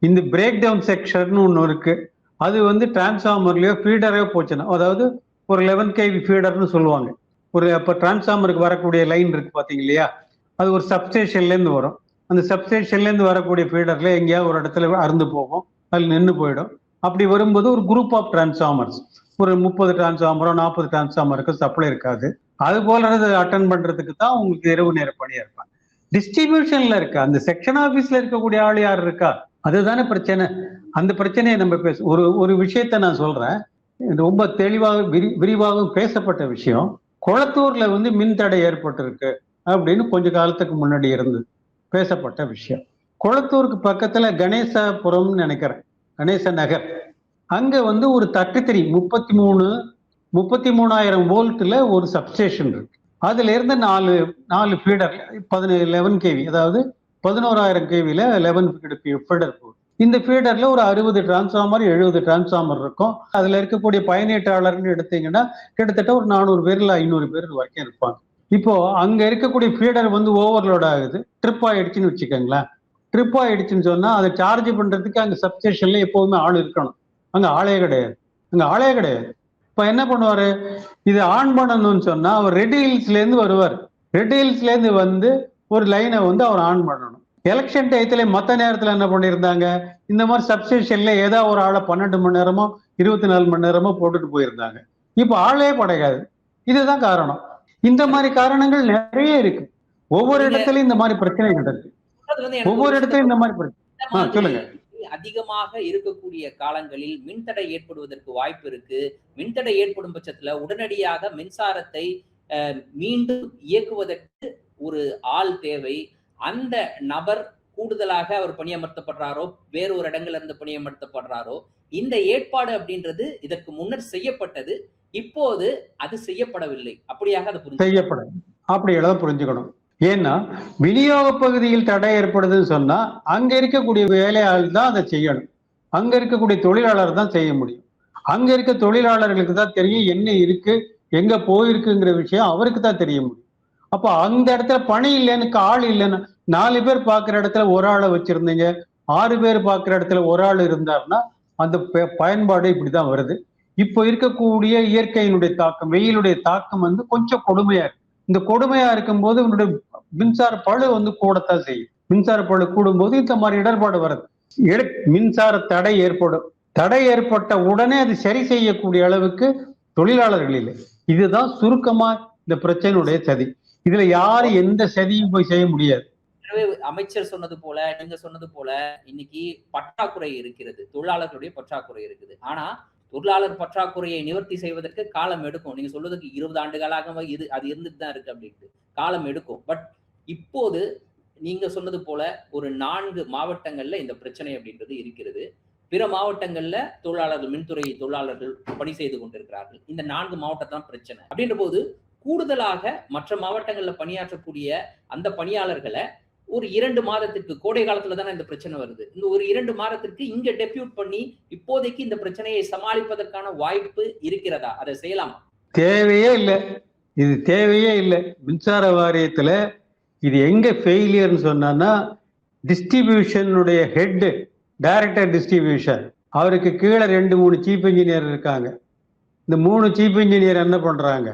இந்த பிரேக் டவுன் செக்ஷன் ஒன்று இருக்கு. அது வந்து டிரான்ஸ்ஃபார்மர்லயோ ஃபீடரோ போச்சுன்னா, அதாவது ஒரு 11 kV ஃபீடர்னு சொல்லுவாங்க. ஒரு இப்போ டிரான்ஸ்ஃபார்மருக்கு வரக்கூடிய லைன் இருக்கு பார்த்தீங்க இல்லையா, அது ஒரு சப்ஸ்டேஷன்லேருந்து வரும். அந்த சப்ஸ்டேஷன்லேருந்து வரக்கூடிய ஃபீடர்ல எங்கேயாவது ஒரு இடத்துல அறுந்து போகும், அது நின்று போயிடும். அப்படி வரும்போது ஒரு குரூப் ஆஃப் டிரான்ஸ்ஃபார்மர்ஸ், ஒரு 30 டிரான்ஸ்ஃபார்மரோ 40 டிரான்ஸ்ஃபார்மருக்கு சப்ளை இருக்காது. அது போல அட்டன் பண்றதுக்கு தான் உங்களுக்கு இரவு நேர பணியா இருப்பாங்க. டிஸ்ட்ரிபியூஷன்ல இருக்க அந்த செக்ஷன் ஆபீஸ்ல இருக்கக்கூடிய ஆள் யார் இருக்கா, அதுதானே பிரச்சனை. அந்த பிரச்சனையை நம்ம ஒரு விஷயத்த நான் சொல்றேன், ரொம்ப தெளிவாக விரிவாகவும் பேசப்பட்ட விஷயம். கொளத்தூர்ல வந்து மின் தடை ஏற்பட்டிருக்கு அப்படின்னு கொஞ்ச காலத்துக்கு முன்னாடி இருந்து பேசப்பட்ட விஷயம். கொளத்தூருக்கு பக்கத்துல கணேசபுரம் நினைக்கிறேன், கணேச நகர், அங்க வந்து ஒரு 33,000 வோல்ட்ல ஒரு சப்ஸ்டேஷன் இருக்கு. அதுல இருந்து 4 ஃபீடர் 11 kV, அதாவது 11,000 kVல 11 ஃபீடர் போகுது. இந்த ஃபீடர்ல ஒரு 60 டிரான்ஸ்ஃபார்மர் 70 டிரான்ஸ்ஃபார்மர் இருக்கும். அதுல இருக்கக்கூடிய பயனீட்டாளர்னு எடுத்தீங்கன்னா கிட்டத்தட்ட ஒரு 400 பேர் இல்ல 500 பேர் வரைக்கும் இருப்பாங்க. இப்போ அங்க இருக்கக்கூடிய ஃபீடர் வந்து ஓவர்லோட் ஆகுது, ட்ரிப் ஆயிடுச்சுன்னு வச்சுக்கோங்களேன். ட்ரிப் ஆயிடுச்சுன்னு சொன்னா அதை சார்ஜ் பண்றதுக்கு அங்க சப்ஸ்டேஷன்ல எப்பவுமே ஆள் இருக்கணும். அங்க ஆளே கிடையாது. இப்ப என்ன பண்ணுவாரு, இது ஆன் பண்ணணும்னு சொன்னா அவர் ரெட் ஹில்ஸ்ல இருந்து வருவார். ரெட் ஹில்ஸ்ல இருந்து வந்து ஒரு லைனை வந்து அவர் ஆன் பண்ணணும். எலெக்ஷன் டயத்துல மத்த நேரத்துல என்ன பண்ணியிருந்தாங்க, இந்த மாதிரி சப்ஸ்டேஷன்ல ஏதாவது ஒரு ஆளை 12 மணி நேரமோ 24 மணி நேரமோ போட்டுட்டு போயிருந்தாங்க. இப்ப ஆளே படையாது. இதுதான் காரணம். இந்த மாதிரி காரணங்கள் நிறைய இருக்கு. ஒவ்வொரு இடத்துலயும் இந்த மாதிரி பிரச்சனை நடக்குது. ஒவ்வொரு இடத்துலயும் இந்த மாதிரி பிரச்சனை. சொல்லுங்க. அதிகமாக இருக்கக்கூடிய காலங்களில் மின்தடை ஏற்படுவதற்கு வாய்ப்பு இருக்கு. மின்தடை ஏற்படும் பட்சத்துல உடனடியாக மின்சாரத்தை மீண்டும் இயக்குவதற்கு ஒரு ஆள் தேவை. அந்த நபர் கூடுதலாக அவர் பணியமர்த்தப்படுறாரோ வேறு ஒரு இடங்கள்ல இருந்து பணியமர்த்தப்படுறாரோ, இந்த ஏற்பாடு அப்படின்றது இதற்கு முன்னர் செய்யப்பட்டது, இப்போது அது செய்யப்படவில்லை. அப்படியாக அது செய்யப்படும். அப்படியெல்லாம் புரிஞ்சுக்கணும். ஏன்னா விநியோக பகுதியில் தடை ஏற்படுதுன்னு சொன்னா அங்க இருக்கக்கூடிய வேலையாள் தான் அதை செய்யணும். அங்க இருக்கக்கூடிய தொழிலாளர் தான் செய்ய முடியும். அங்க இருக்க தொழிலாளர்களுக்கு தான் தெரியும் என்ன இருக்கு, எங்க போயிருக்குங்கிற விஷயம் அவருக்கு தான் தெரிய முடியும். அப்ப அந்த இடத்துல பணி இல்லைன்னு, ஆள் இல்லைன்னு, 4 பேர் பாக்குற இடத்துல ஒரு ஆளை வச்சிருந்தீங்க, 6 பேர் பாக்குற இடத்துல ஒரு ஆள் இருந்தாருன்னா அந்த பயன்பாடு இப்படிதான் வருது. இப்போ இருக்கக்கூடிய இயற்கையினுடைய தாக்கம், வெயிலுடைய தாக்கம் வந்து கொஞ்சம் கொடுமையா இருக்கு. இந்த கொடுமையா இருக்கும்போது உன்னுடைய மின்சார பழு வந்து கூடத்தான் செய்யும். மின்சார பழு கூடும்போது இந்த மாதிரி இடர்பாடு வருது. மின்சார தடை ஏற்படும். தடை ஏற்பட்ட உடனே அது சரி செய்யக்கூடிய அளவுக்கு தொழிலாளர்கள் இல்லை. இதுதான் சுருக்கமா இந்த பிரச்சனையுடைய சதி. இதுல யாரு எந்த சதியும் போய் செய்ய முடியாது. அமைச்சர் சொன்னது போல, நீங்க சொன்னது போல, இன்னைக்கு பற்றாக்குறை இருக்கிறது, தொழிலாளர்களுடைய பற்றாக்குறை இருக்குது. ஆனா தொழிலாளர் பற்றாக்குறையை நிவர்த்தி செய்வதற்கு காலம் எடுக்கும். நீங்க சொல்வதற்கு 20 ஆண்டுகளாக அது இருந்துட்டு தான் இருக்கு அப்படின்ட்டு காலம் எடுக்கும். பட் இப்போது நீங்க சொன்னது போல ஒரு 4 மாவட்டங்கள்ல இந்த பிரச்சனை அப்படின்றது இருக்கிறது. பிற மாவட்டங்கள்ல தொழிலாளர்கள், மின்துறை தொழிலாளர்கள் பணி செய்து கொண்டிருக்கிறார்கள். இந்த 4 மாவட்டத்தான் பிரச்சனை அப்படின்ற போது கூடுதலாக மற்ற மாவட்டங்கள்ல பணியாற்றக்கூடிய அந்த பணியாளர்களை ஒரு 2 மாதத்திற்கு, கோடை காலத்துல தானே இந்த பிரச்சனை வருது, இந்த ஒரு 2 மாதத்திற்கு இங்க டெபியூட் பண்ணி இப்போதைக்கு இந்த பிரச்சனையை சமாளிப்பதற்கான வாய்ப்பு இருக்கிறதா? அதை செய்யலாமா? தேவையே இல்லை, இது தேவையே இல்லை. மின்சார வாரியத்துல இது எங்க ஃபெயிலியர்னு சொன்னா, டிஸ்ட்ரிபியூஷனுடைய ஹெட், டைரக்டர் டிஸ்ட்ரிபியூஷன், அவருக்கு கீழே 2-3 சீஃப் இன்ஜினியர் இருக்காங்க. இந்த 3 சீஃப் இன்ஜினியர் என்ன பண்றாங்க,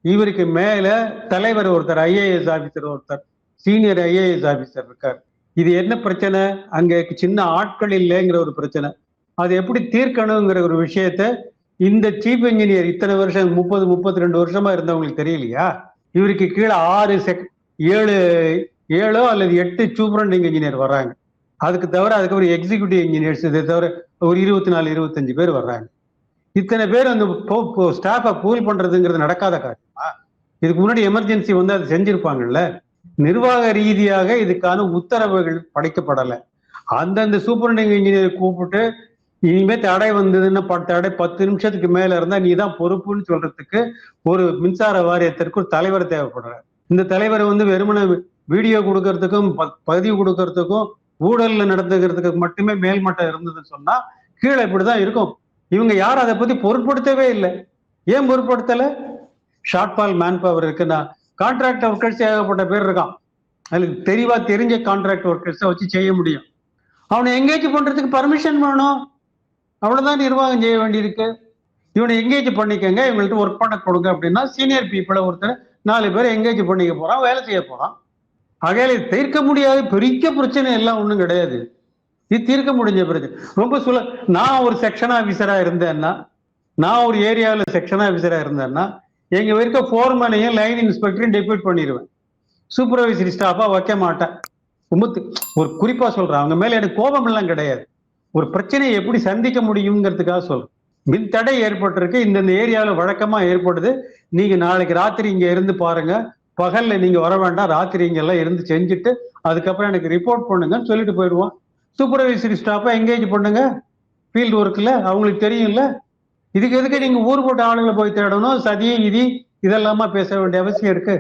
இவருக்கு மேல தலைவர் ஒருத்தர், IAS ஆபீசர் ஒருத்தர், சீனியர் IAS ஆபீசர் இருக்கார். இது என்ன பிரச்சனை, அங்க சின்ன ஆட்கள் இல்லைங்கிற ஒரு பிரச்சனை. அது எப்படி தீர்க்கணுங்கிற ஒரு விஷயத்த இந்த சீஃப் இன்ஜினியர் இத்தனை வருஷம் 30-32 வருஷமா இருந்தவங்களுக்கு தெரியலையா? இவருக்கு கீழே 7 அல்லது 8 சூப்பரண்டிங் இன்ஜினியர் வர்றாங்க. அதுக்கு தவிர அதுக்கப்புறம் எக்ஸிக்யூட்டிவ் இன்ஜினியர்ஸ், இதை தவிர ஒரு 24-25 பேர் வர்றாங்க. இத்தனை பேர் அந்த ஸ்டாஃபை பூல் பண்றதுங்கிறது நடக்காத காரியமா? இதுக்கு முன்னாடி எமர்ஜென்சி வந்து அதை செஞ்சிருப்பாங்கல்ல. நிர்வாக ரீதியாக இதுக்கான உத்தரவுகள் படைக்கப்படலை. அந்தந்த சூப்பரண்டிங் இன்ஜினியர் கூப்பிட்டு இனிமே தடை வந்ததுன்னா தடை 10 நிமிஷத்துக்கு மேல இருந்தா நீ தான் பொறுப்புன்னு சொல்றதுக்கு ஒரு மின்சார வாரியத்திற்கு ஒரு தலைவர் தேவைப்படுறார். இந்த தலைவர் வந்து வெறுமனை வீடியோ கொடுக்கறதுக்கும் பதிவு கொடுக்கறதுக்கும் ஊழல்ல நடந்துக்கிறதுக்கு மட்டுமே மேல்மட்டம் இருந்ததுன்னு சொன்னா கீழே இப்படிதான் இருக்கும். இவங்க யாரும் அதை பத்தி பொருட்படுத்தவே இல்லை. ஏன் பொருட்படுத்தல? ஷார்ட் ஃபால் மேன் பவர் இருக்குன்னா கான்ட்ராக்ட் ஒர்க்கர்ஸ் ஏகப்பட்ட பேர் இருக்கான். அதுக்கு தெளிவா தெரிஞ்ச கான்ட்ராக்ட் ஒர்க்கர்ஸை வச்சு செய்ய முடியும். அவனை எங்கேஜ் பண்றதுக்கு பர்மிஷன் வேணும். அவ்வளவுதான் நிர்வாகம் செய்ய வேண்டியிருக்கு. இவனை எங்கேஜ் பண்ணிக்கங்க, இவங்கள்ட்ட ஒர்க் பண்ண கொடுங்க அப்படின்னா சீனியர் பீப்புளை ஒருத்தர் 4 பேர் எங்கேஜ் பண்ணிக்க போறான், வேலை செய்ய போறான். ஆகையால தீர்க்க முடியாத பெரிய பிரச்சனை எல்லாம் ஒண்ணும் கிடையாது. இது தீர்க்க முடிஞ்ச பிரச்சனை. ரொம்ப நான் ஒரு செக்ஷன் ஆபீசரா இருந்தேன்னா, நான் ஒரு ஏரியாவில் செக்ஷன் ஆபீசரா இருந்தேன்னா எங்க இருக்க ஃபோர்மேனையும் லைன் இன்ஸ்பெக்டரையும் டெப்யூட் பண்ணிடுவேன். சூப்பர்வைசரி ஸ்டாஃபா வைக்க மாட்டேன். ஒரு குறிப்பா சொல்றேன், அவங்க மேல எனக்கு கோபம் எல்லாம் கிடையாது. ஒரு பிரச்சனையை எப்படி சந்திக்க முடியுங்கிறதுக்காக சொல்றேன். மின் தடை ஏற்பட்டிருக்கு, இந்த ஏரியாவில் வழக்கமா ஏற்படுது. நீங்க நாளைக்கு ராத்திரி இங்க இருந்து பாருங்க, பகல்ல நீங்க வர வேண்டாம், ராத்திரி இங்க எல்லாம் இருந்து செஞ்சுட்டு அதுக்கப்புறம் எனக்கு ரிப்போர்ட் பண்ணுங்கன்னு சொல்லிட்டு போயிடுவோம். சூப்பர்வைசரி ஸ்டாஃபா எங்கேஜ் பண்ணுங்க ஃபீல்டு ஒர்க்ல, அவங்களுக்கு தெரியும்ல. இதுக்கு எதுக்கு நீங்க ஊர் போட்ட ஆளுங்களை போய் தேடணும், சதி விதி இதெல்லாமா பேச வேண்டிய அவசியம் இருக்கு?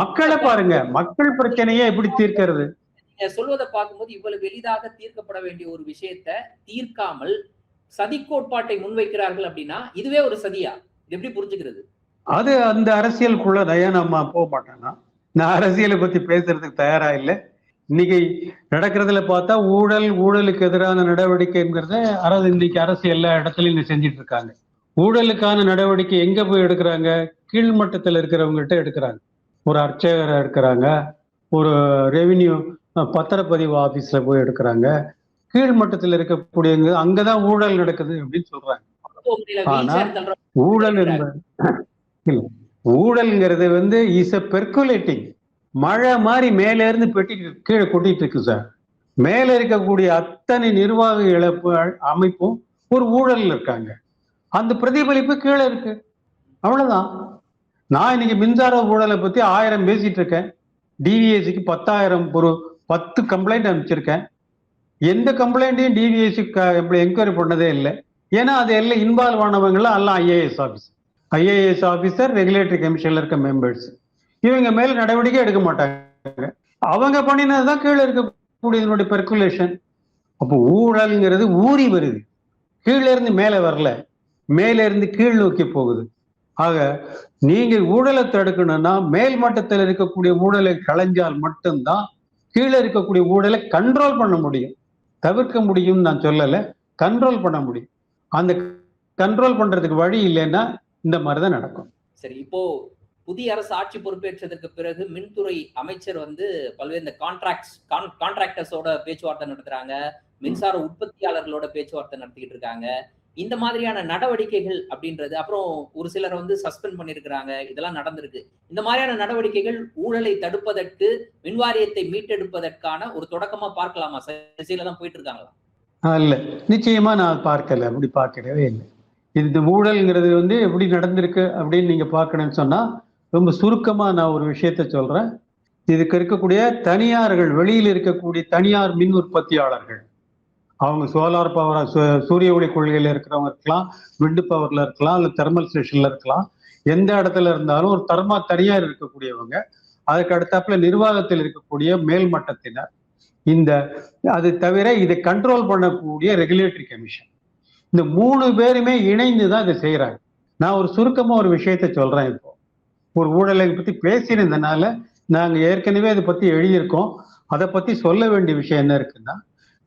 மக்களை பாருங்க, மக்கள் பிரச்சனையை எப்படி தீர்க்கிறது? நீங்க சொல்வதை பார்க்கும்போது இவ்வளவு எளிதாக தீர்க்கப்பட வேண்டிய ஒரு விஷயத்தை தீர்க்காமல் சதி கோட்பாட்டை முன்வைக்கிறார்கள் அப்படின்னா இதுவே ஒரு சதியா? எப்படி புரிஞ்சுக்கிறது? அது அந்த அரசியலுக்குள்ள ஏன் நம்ம போக மாட்டேன்னா, நான் அரசியலை பத்தி பேசுறதுக்கு தயாரா இல்லை. இன்னைக்கு நடக்கிறதுல பார்த்தா ஊழலுக்கு எதிரான நடவடிக்கைங்கிறத இன்னைக்கு அரசு எல்லா இடத்துலயும் செஞ்சிட்டு இருக்காங்க. ஊழலுக்கான நடவடிக்கை எங்க போய் எடுக்கிறாங்க? கீழ்மட்டத்தில் இருக்கிறவங்ககிட்ட எடுக்கிறாங்க. ஒரு அர்ச்சகரை எடுக்கிறாங்க, ஒரு ரெவின்யூ பத்திரப்பதிவு ஆபீஸ்ல போய் எடுக்கிறாங்க. கீழ்மட்டத்தில் இருக்கக்கூடியவங்க அங்கதான் ஊழல் நடக்குது அப்படின்னு சொல்றாங்க. ஆனா ஊழல்ங்கிறது இஸ் எ பெர்குலேட்டிங் மழை மாதிரி மேல இருந்து கீழே கொட்டிட்டு இருக்கு சார். மேல இருக்கக்கூடிய அத்தனை நிர்வாக இழப்பு அமைப்பும் ஒரு ஊழல் இருக்காங்க. அந்த பிரதிபலிப்பு கீழே இருக்கு. அவ்வளவுதான். நான் இன்னைக்கு மின்சார ஊழலை பத்தி 1000 பேசிட்டு இருக்கேன். டிவிஎஸ்சிக்கு 10,000 ஒரு 10 கம்ப்ளைண்ட் அனுப்பிச்சிருக்கேன். எந்த கம்ப்ளைண்ட்டையும் டிவிஎஸ்சி என்கொயரி பண்ணதே இல்லை. ஏன்னா அது எல்லாம் இன்வால்வ் ஆனவங்களாம் எல்லாம் ஐஏஎஸ் ஆஃபீஸர் ரெகுலேட்டரி கமிஷன்ல இருக்க மெம்பர்ஸ். இவங்க மேல நடவடிக்கை எடுக்க மாட்டாங்க. அவங்க பண்ணினதுதான் கீழே இருக்கக்கூடிய பெர்குலேஷன். அப்போ ஊழல்ங்கிறது ஊறி வருது, கீழே இருந்து மேல வரல, மேல இருந்து கீழ் நோக்கி போகுது. ஆக நீங்க ஊழலை தடுக்கணும்னா மேல் மட்டத்தில் இருக்கக்கூடிய ஊழலை களைஞ்சால் மட்டும்தான் கீழே இருக்கக்கூடிய ஊழலை கண்ட்ரோல் பண்ண முடியும். தவிர்க்க முடியும் நான் சொல்லல, கண்ட்ரோல் பண்ண முடியும். அந்த கண்ட்ரோல் பண்றதுக்கு வழி இல்லைன்னா இந்த மாதிரிதான் நடக்கும். சரி, இப்போ புதிய அரசு ஆட்சி பொறுப்பேற்றதற்கு பிறகு மின்துறை அமைச்சர் பல்வேறு இந்த கான்ட்ராக்டர்ஸோட பேச்சுவார்த்தை நடத்துறாங்க, மின்சார உற்பத்தியாளர்களோட பேச்சுவார்த்தை நடத்திக்கிட்டு இருக்காங்க. இந்த மாதிரியான நடவடிக்கைகள் அப்படின்றது, அப்புறம் ஒரு சிலர் சஸ்பெண்ட் பண்ணிருக்கிறாங்க, இதெல்லாம் நடந்திருக்கு. இந்த மாதிரியான நடவடிக்கைகள் ஊழலை தடுப்பதற்கு, மின்வாரியத்தை மீட்டெடுப்பதற்கான ஒரு தொடக்கமா பார்க்கலாமா? சரியில தான் போயிட்டு இருக்காங்களா? இல்ல, நிச்சயமா நான் பார்க்கல, அப்படி பார்க்கவே இல்லை. இந்த ஊழல்ங்கிறது எப்படி நடந்திருக்கு அப்படின்னு நீங்க பார்க்கணும்னு சொன்னா ரொம்ப சுருக்கமா நான் ஒரு விஷயத்த சொல்றேன். இதுக்கு இருக்கக்கூடிய தனியார்கள், வெளியில் இருக்கக்கூடிய தனியார் மின் உற்பத்தியாளர்கள், அவங்க சோலார் பவர் சூரிய ஒளி கொள்கையில இருக்கிறவங்க இருக்கலாம், விண்டு பவர்ல இருக்கலாம், இல்ல தெர்மல் ஸ்டேஷன்ல இருக்கலாம். எந்த இடத்துல இருந்தாலும் ஒரு தனியார் இருக்கக்கூடியவங்க, அதுக்கு அடுத்தாப்புல நிர்வாகத்தில் இருக்கக்கூடிய மேல் மட்டத்தினர், அது தவிர இதை கண்ட்ரோல் பண்ணக்கூடிய ரெகுலேட்டரி கமிஷன், இந்த 3 பேருமே இணைந்துதான் இதை செய்யறாங்க. நான் ஒரு சுருக்கமா ஒரு விஷயத்த சொல்றேன். இப்போ ஒரு ஊழலை பத்தி பேசினதுனால நாங்க ஏற்கனவே அதை பத்தி எழுதியிருக்கோம். அதை பத்தி சொல்ல வேண்டிய விஷயம் என்ன இருக்குன்னா,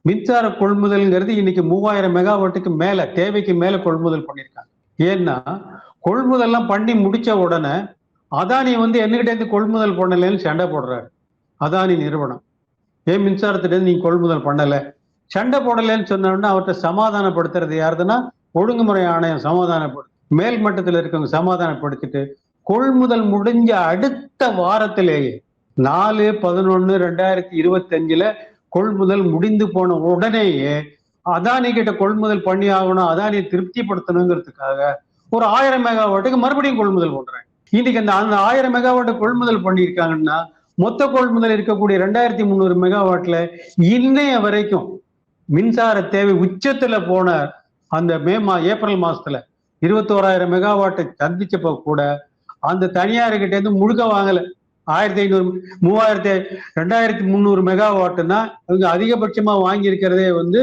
மின்சார கொள்முதல்ங்கிறது இன்னைக்கு 3000 மெகாவாட்டுக்கு மேல, தேவைக்கு மேல கொள்முதல் பண்ணியிருக்காங்க. ஏன்னா கொள்முதல்லாம் பண்ணி முடிச்ச உடனே அதானி என்கிட்ட இருந்து கொள்முதல் பண்ணலன்னு சண்டை போடுறாரு. அதானி நிறுவனம், ஏன் மின்சாரத்திட்ட நீங்க கொள்முதல் பண்ணல, சண்டை போடலன்னு சொன்னோம்னா அவர்கிட்ட சமாதானப்படுத்துறது யாருதுன்னா ஒழுங்குமுறை ஆணையம் சமாதானப்படுத்து, மேல் மட்டத்தில் இருக்கவங்க சமாதானப்படுத்திட்டு கொள்முதல் முடிஞ்ச அடுத்த வாரத்திலேயே 4/11/2025 கொள்முதல் முடிந்து போன உடனேயே அதானி கிட்ட கொள்முதல் பண்ணி ஆகணும், அதானியை திருப்திப்படுத்தணுங்கிறதுக்காக ஒரு 1000 மெகாவாட்டுக்கு மறுபடியும் கொள்முதல் பண்றாங்க. இன்னைக்கு அந்த 1000 மெகாவாட்டு கொள்முதல் பண்ணியிருக்காங்கன்னா மொத்த கொள்முதல் இருக்கக்கூடிய 2300 மெகாவாட்ல இன்னைய வரைக்கும் மின்சார தேவை உச்சத்துல போன அந்த ஏப்ரல் மாசத்துல 21,000 மெகாவாட்டை சந்திச்சப்ப கூட அந்த தனியார்கிட்ட இருந்து முழுக்க வாங்கல. 1500 2300 மெகாவாட்னா இவங்க அதிகபட்சமா வாங்கி இருக்கிறதே வந்து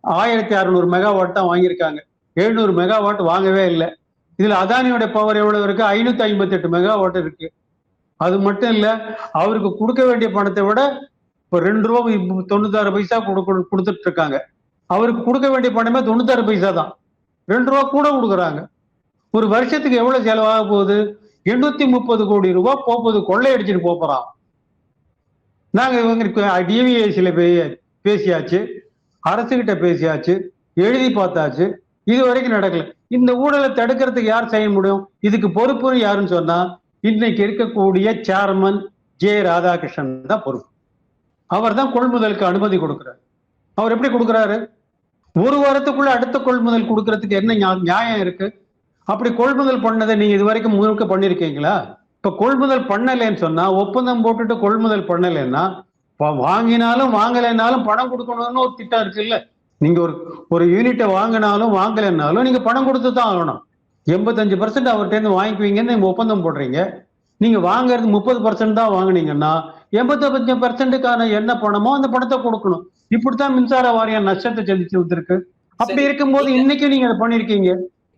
1600 மெகாவாட் தான் வாங்கியிருக்காங்க. 700 மெகாவாட் வாங்கவே இல்லை. இதுல அதானியோட பவர் எவ்வளவு இருக்கு? 558 மெகாவாட் இருக்கு. அது மட்டும் இல்ல, அவருக்கு கொடுக்க வேண்டிய பணத்தை விட இப்போ 2 ரூபா 96 பைசா கொடுத்துட்டு இருக்காங்க. அவருக்கு கொடுக்க வேண்டிய பணமே 96 பைசா தான். 2 ரூபா கூட கொடுக்குறாங்க. ஒரு வருஷத்துக்கு எவ்வளவு செலவாக போகுது? 830 கோடி ரூபாய் போகுது, கொள்ளையடிச்சிட்டு போறான். நாங்க இவங்களுக்கு டிவிஎஸ்ல பேசியாச்சு, அரசுகிட்ட பேசியாச்சு, எழுதி பார்த்தாச்சு, இது வரைக்கும் நடக்கல. இந்த ஊழலை தடுக்கிறதுக்கு யார் செய்ய முடியும்? இதுக்கு பொறுப்பு யாருன்னு சொன்னா இன்னைக்கு இருக்கக்கூடிய சேர்மன் ஜே ராதாகிருஷ்ணன் தான் பொறுப்பு. அவர் தான் கொள்முதலுக்கு அனுமதி கொடுக்கிறார். அவர் எப்படி கொடுக்குறாரு? ஒரு வாரத்துக்குள்ள அடுத்த கொள்முதல் கொடுக்கறதுக்கு என்ன நியாயம் இருக்கு? அப்படி கொள்முதல் பண்ணதை நீங்க இது வரைக்கும் முழுக்க பண்ணிருக்கீங்களா? இப்ப கொள்முதல் பண்ணலைன்னு சொன்னா, ஒப்பந்தம் போட்டுட்டு கொள்முதல் பண்ணலைன்னா, வாங்கினாலும் வாங்கலைன்னாலும் பணம் கொடுக்கணும்னு ஒரு திட்டம் இருக்கு இல்ல? நீங்க ஒரு யூனிட்டை வாங்கினாலும் வாங்கலைன்னாலும் நீங்க பணம் கொடுத்து தான் ஆகணும். 85% அவர்கிட்ட இருந்து வாங்கிக்குவீங்கன்னு நீங்க ஒப்பந்தம் போடுறீங்க. நீங்க வாங்குறது 30% தான் வாங்கினீங்கன்னா 85%க்கான என்ன பணமோ அந்த பணத்தை கொடுக்கணும். இப்படித்தான் மின்சார வாரியம் நஷ்டத்தை சந்திச்சு வந்திருக்கு. அப்படி இருக்கும்போது இன்னைக்கு நீங்க அதை பண்ணிருக்கீங்க.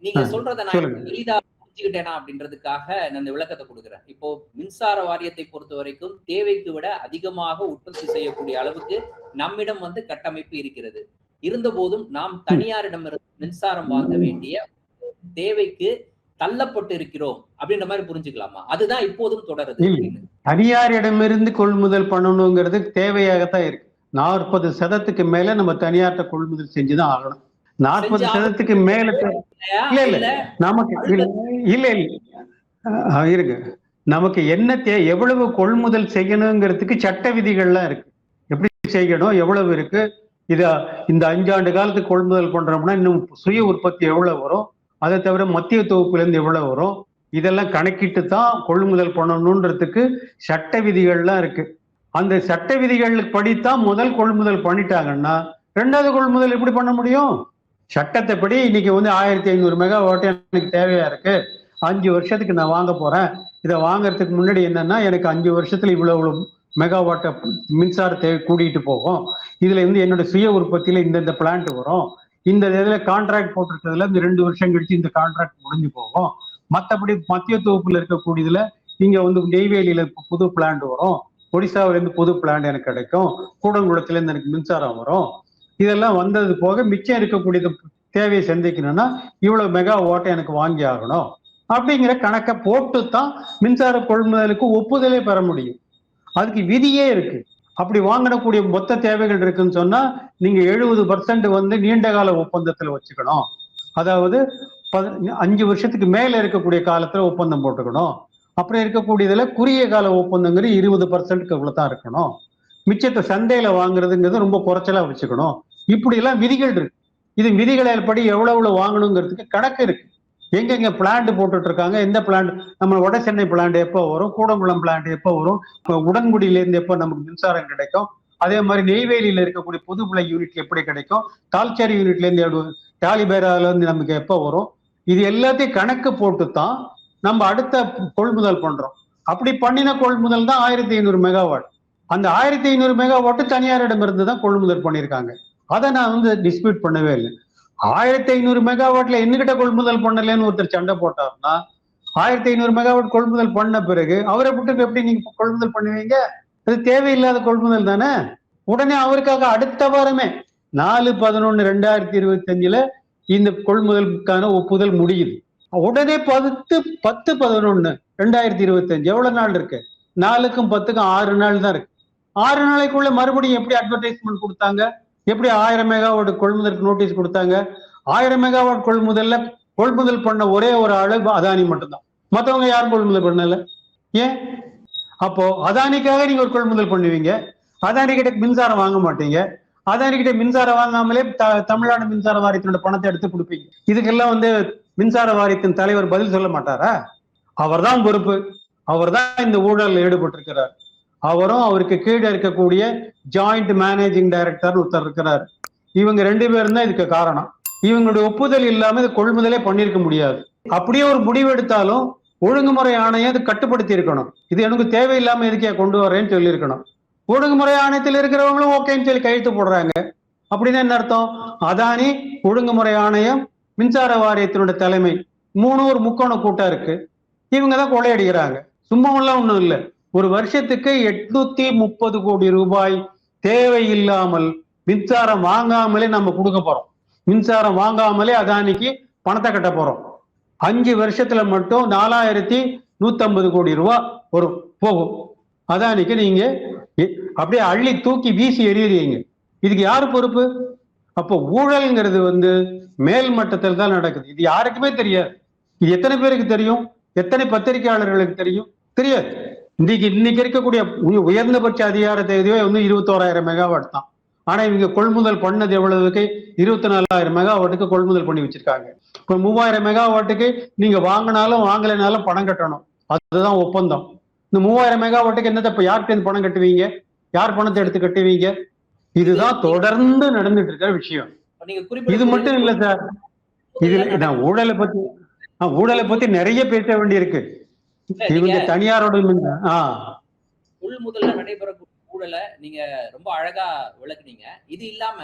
நீங்க சொல்றத நான் எளிதா புரிஞ்சுக்கிட்டேனா அப்படின்றதுக்காக நான் இந்த விளக்கத்தை கொடுக்குறேன். இப்போ மின்சார வாரியத்தை பொறுத்த வரைக்கும் தேவைக்கு விட அதிகமாக உற்பத்தி செய்யக்கூடிய அளவுக்கு நம்மிடம் வந்து கட்டமைப்பு இருக்கிறது. இருந்த போதும் நாம் தனியாரிடமிருந்து மின்சாரம் வாங்க வேண்டிய தேவைக்கு தள்ளப்பட்டு இருக்கிறோம் அப்படின்ற மாதிரி புரிஞ்சுக்கலாமா? அதுதான் இப்போதும் தொடருது. தனியாரிடமிருந்து கொள்முதல் பண்ணணுங்கிறது தேவையாகத்தான் இருக்கு. 40% மேல நம்ம தனியார்ட்ட கொள்முதல் செஞ்சுதான் ஆகணும். 40% மேல இல்ல நமக்கு இல்ல இருக்கு. நமக்கு என்ன எவ்வளவு கொள்முதல் செய்யணுங்கிறதுக்கு சட்ட விதிகள்லாம் இருக்கு. எப்படி செய்யணும், எவ்வளவு இருக்கு. இந்த 5 ஆண்டு காலத்துக்கு கொள்முதல் பண்றோம்னா இன்னும் சுய உற்பத்தி எவ்வளவு வரும், அதை தவிர மத்திய தொகுப்புல இருந்து எவ்வளவு வரும், இதெல்லாம் கணக்கிட்டு தான் கொள்முதல் பண்ணணும்ன்றதுக்கு சட்ட விதிகள்லாம் இருக்கு. அந்த சட்ட விதிகளுக்கு படித்தான் முதல் கொள்முதல் பண்ணிட்டாங்கன்னா 2வது கொள்முதல் எப்படி பண்ண முடியும்? சட்டத்தை படி இன்னைக்கு வந்து 1500 மெகாவாட் எனக்கு தேவையா இருக்கு, 5 வருஷத்துக்கு நான் வாங்க போறேன். இதை வாங்கறதுக்கு முன்னாடி என்னன்னா, எனக்கு 5 வருஷத்துல இவ்வளவு மெகாவாட்டை மின்சார தேவை கூட்டிகிட்டு போகும். இதுல இருந்து என்னோட சுய உற்பத்தியில இந்த பிளான்ட் வரும். இந்த இதுல கான்ட்ராக்ட் போட்டிருக்கிறதுல இந்த 2 வருஷம் கழிச்சு இந்த கான்ட்ராக்ட் முடிஞ்சு போகும். மற்றபடி மத்திய தொகுப்புல இருக்கக்கூடியதுல இங்க வந்து நெய்வேலியில புது பிளான்ட் வரும், ஒடிசாவில இருந்து புது பிளான்ட் எனக்கு கிடைக்கும், கூடங்குளத்துல இருந்து எனக்கு மின்சாரம் வரும். இதெல்லாம் வந்தது போக மிச்சம் இருக்கக்கூடிய தேவையை சந்திக்கணும்னா இவ்வளவு மெகாவாட்டை எனக்கு வாங்கி ஆகணும் அப்படிங்கிற கணக்கை போட்டு தான் மின்சார கொள்முதலுக்கு ஒப்புதலே பெற முடியும். அதுக்கு விதியே இருக்கு. அப்படி வாங்கக்கூடிய மொத்த தேவைகள் இருக்குன்னு சொன்னா நீங்க 70% வந்து நீண்ட கால ஒப்பந்தத்துல வச்சுக்கணும். அதாவது 5 வருஷத்துக்கு மேல இருக்கக்கூடிய காலத்துல ஒப்பந்தம் போட்டுக்கணும். அப்புறம் இருக்கக்கூடியதுல குறுகிய கால ஒப்பந்தங்கிறது 20% தான் இருக்கணும். மிச்சத்தை சந்தையில வாங்குறதுங்கிறது ரொம்ப குறைச்சலா வச்சுக்கணும். இப்படி எல்லாம் விதிகள் இருக்கு. இது விதிகள் படி எவ்வளவு வாங்கணுங்கிறதுக்கு கணக்கு இருக்கு. எங்கெங்க பிளான்ட் போட்டுட்டு இருக்காங்க, எந்த பிளான்ட், நம்ம வட சென்னை பிளான்ட் எப்போ வரும், கூடங்குளம் பிளான்ட் எப்போ வரும், உடன்குடியில இருந்து எப்போ நமக்கு மின்சாரம் கிடைக்கும், அதே மாதிரி நெய்வேலியில இருக்கக்கூடிய புதுப்பிள்ளை யூனிட் எப்படி கிடைக்கும், தால்ச்சேரி யூனிட்ல இருந்து டாலிபேரால இருந்து நமக்கு எப்போ வரும், இது எல்லாத்தையும் கணக்கு போட்டு தான் நம்ம அடுத்த கொள்முதல் பண்றோம். அப்படி பண்ணின கொள்முதல் தான் 1500 மெகாவாட். அந்த 1500 மெகாவாட் தனியாரிடம் இருந்து தான் கொள்முதல் பண்ணியிருக்காங்க. அதை நான் வந்து டிஸ்பியூட் பண்ணவே இல்லை. 1500 மெகாவாட்ல என்னகிட்ட கொள்முதல் பண்ணலன்னு ஒருத்தர் சண்டை போட்டாருன்னா 1500 மெகாவாட் கொள்முதல் பண்ண பிறகு அவரை விட்டு எப்படி நீங்க கொள்முதல் பண்ணுவீங்க? அது தேவையில்லாத கொள்முதல் தானே. உடனே அவருக்காக அடுத்த வாரமே 4/11/2025 இந்த கொள்முதலுக்கான ஒப்புதல் முடியுது. உடனே 10/11/2025 எவ்வளவு நாள் இருக்கு? 4க்கும் 10க்கும் 6 நாள் தான் இருக்கு. 6 நாளைக்குள்ள மறுபடியும் எப்படி அட்வர்டைஸ்மெண்ட் கொடுத்தாங்க, எப்படி 1000 மெகாவாட் கொள்முதலுக்கு நோட்டீஸ் கொடுத்தாங்க? 1000 மெகாவாட் கொள்முதல் பண்ண ஒரே ஒரு ஆளு அதானி மட்டும்தான். மற்றவங்க யாரும் கொள்முதல் பண்ணல. ஏன்? அப்போ அதானிக்காக நீங்க ஒரு கொள்முதல் பண்ணுவீங்க, அதானி கிட்ட மின்சாரம் வாங்க மாட்டீங்க, அதானி கிட்ட மின்சாரம் வாங்காமலே தமிழ்நாடு மின்சார வாரியத்தினோட பணத்தை எடுத்து கொடுப்பீங்க. இதுக்கெல்லாம் வந்து மின்சார வாரியத்தின் தலைவர் பதில் சொல்ல மாட்டாரா? அவர் தான் பொறுப்பு. அவர் தான் இந்த ஊழலில் ஈடுபட்டிருக்கிறார். அவரும் அவருக்கு கீழே இருக்கக்கூடிய ஜாயிண்ட் மேனேஜிங் டைரக்டர் ஒருத்தர் இருக்கிறார். இவங்க 2 பேரும் தான் இதுக்கு காரணம். இவங்களுடைய ஒப்புதல் இல்லாம இது கொள்முதலே பண்ணிருக்க முடியாது. அப்படியே ஒரு முடிவு எடுத்தாலும் ஒழுங்குமுறை ஆணையம் அது கட்டுப்படுத்தி இருக்கணும். இது எனக்கு தேவையில்லாம எதுக்கே கொண்டு வரேன்னு சொல்லியிருக்கணும். ஒழுங்குமுறை ஆணையத்தில் இருக்கிறவங்களும் ஓகேன்னு சொல்லி கையெழுத்து போடுறாங்க. அப்படின்னா என்ன அர்த்தம்? அதானி, ஒழுங்குமுறை ஆணையம், மின்சார வாரியத்தினுடைய தலைமை, 3 முக்கோண கூட்டம் இருக்கு. இவங்க தான் கொள்ளையடிக்கிறாங்க. சும்மா எல்லாம் ஒண்ணும் இல்லை. ஒரு வருஷத்துக்கு 830 கோடி ரூபாய் தேவையில்லாமல் மின்சாரம் வாங்காமலே நம்ம கொடுக்க போறோம். மின்சாரம் வாங்காமலே அதானிக்கு பணத்தை கட்ட போறோம். 5 வருஷத்துல மட்டும் 4150 கோடி ரூபாய் வரும் போகும். அதானிக்கு நீங்க அப்படியே அள்ளி தூக்கி வீசி எறியறீங்க. இதுக்கு யாரு பொறுப்பு? அப்போ ஊழல்ங்கிறது மேல் மட்டத்தில் தான் நடக்குது. இது யாருக்குமே தெரியாது. இது எத்தனை பேருக்கு தெரியும்? எத்தனை பத்திரிகையாளர்களுக்கு தெரியும்? தெரியாது. இன்னைக்கு இருக்கக்கூடிய உயர்ந்தபட்ச அதிகார தேதியே 21,000 மெகாவாட் தான். ஆனா இவங்க கொள்முதல் பண்ணது எவ்வளவுக்கு? 24,000 மெகாவாட்டுக்கு கொள்முதல் பண்ணி வச்சிருக்காங்க. இப்ப 3000 மெகாவாட்டுக்கு நீங்க வாங்கினாலும் வாங்கலைனாலும் பணம் கட்டணும். அதுதான் ஒப்பந்தம். இந்த 3000 மெகாவாட்டுக்கு என்னத்தை இப்ப யார்கிட்ட பணம் கட்டுவீங்க? யார் பணத்தை எடுத்து கட்டுவீங்க? இதுதான் தொடர்ந்து நடந்துட்டு இருக்கிற விஷயம். இது மட்டும் இல்ல சார். இதுல நான் ஊழலை பத்தி நிறைய பேச வேண்டியிருக்கு. இவங்க தனியாரோட உள்முதல்ல நடைபெறக்கூடிய ஊழலை நீங்க ரொம்ப அழகா விளக்குனீங்க. இது இல்லாம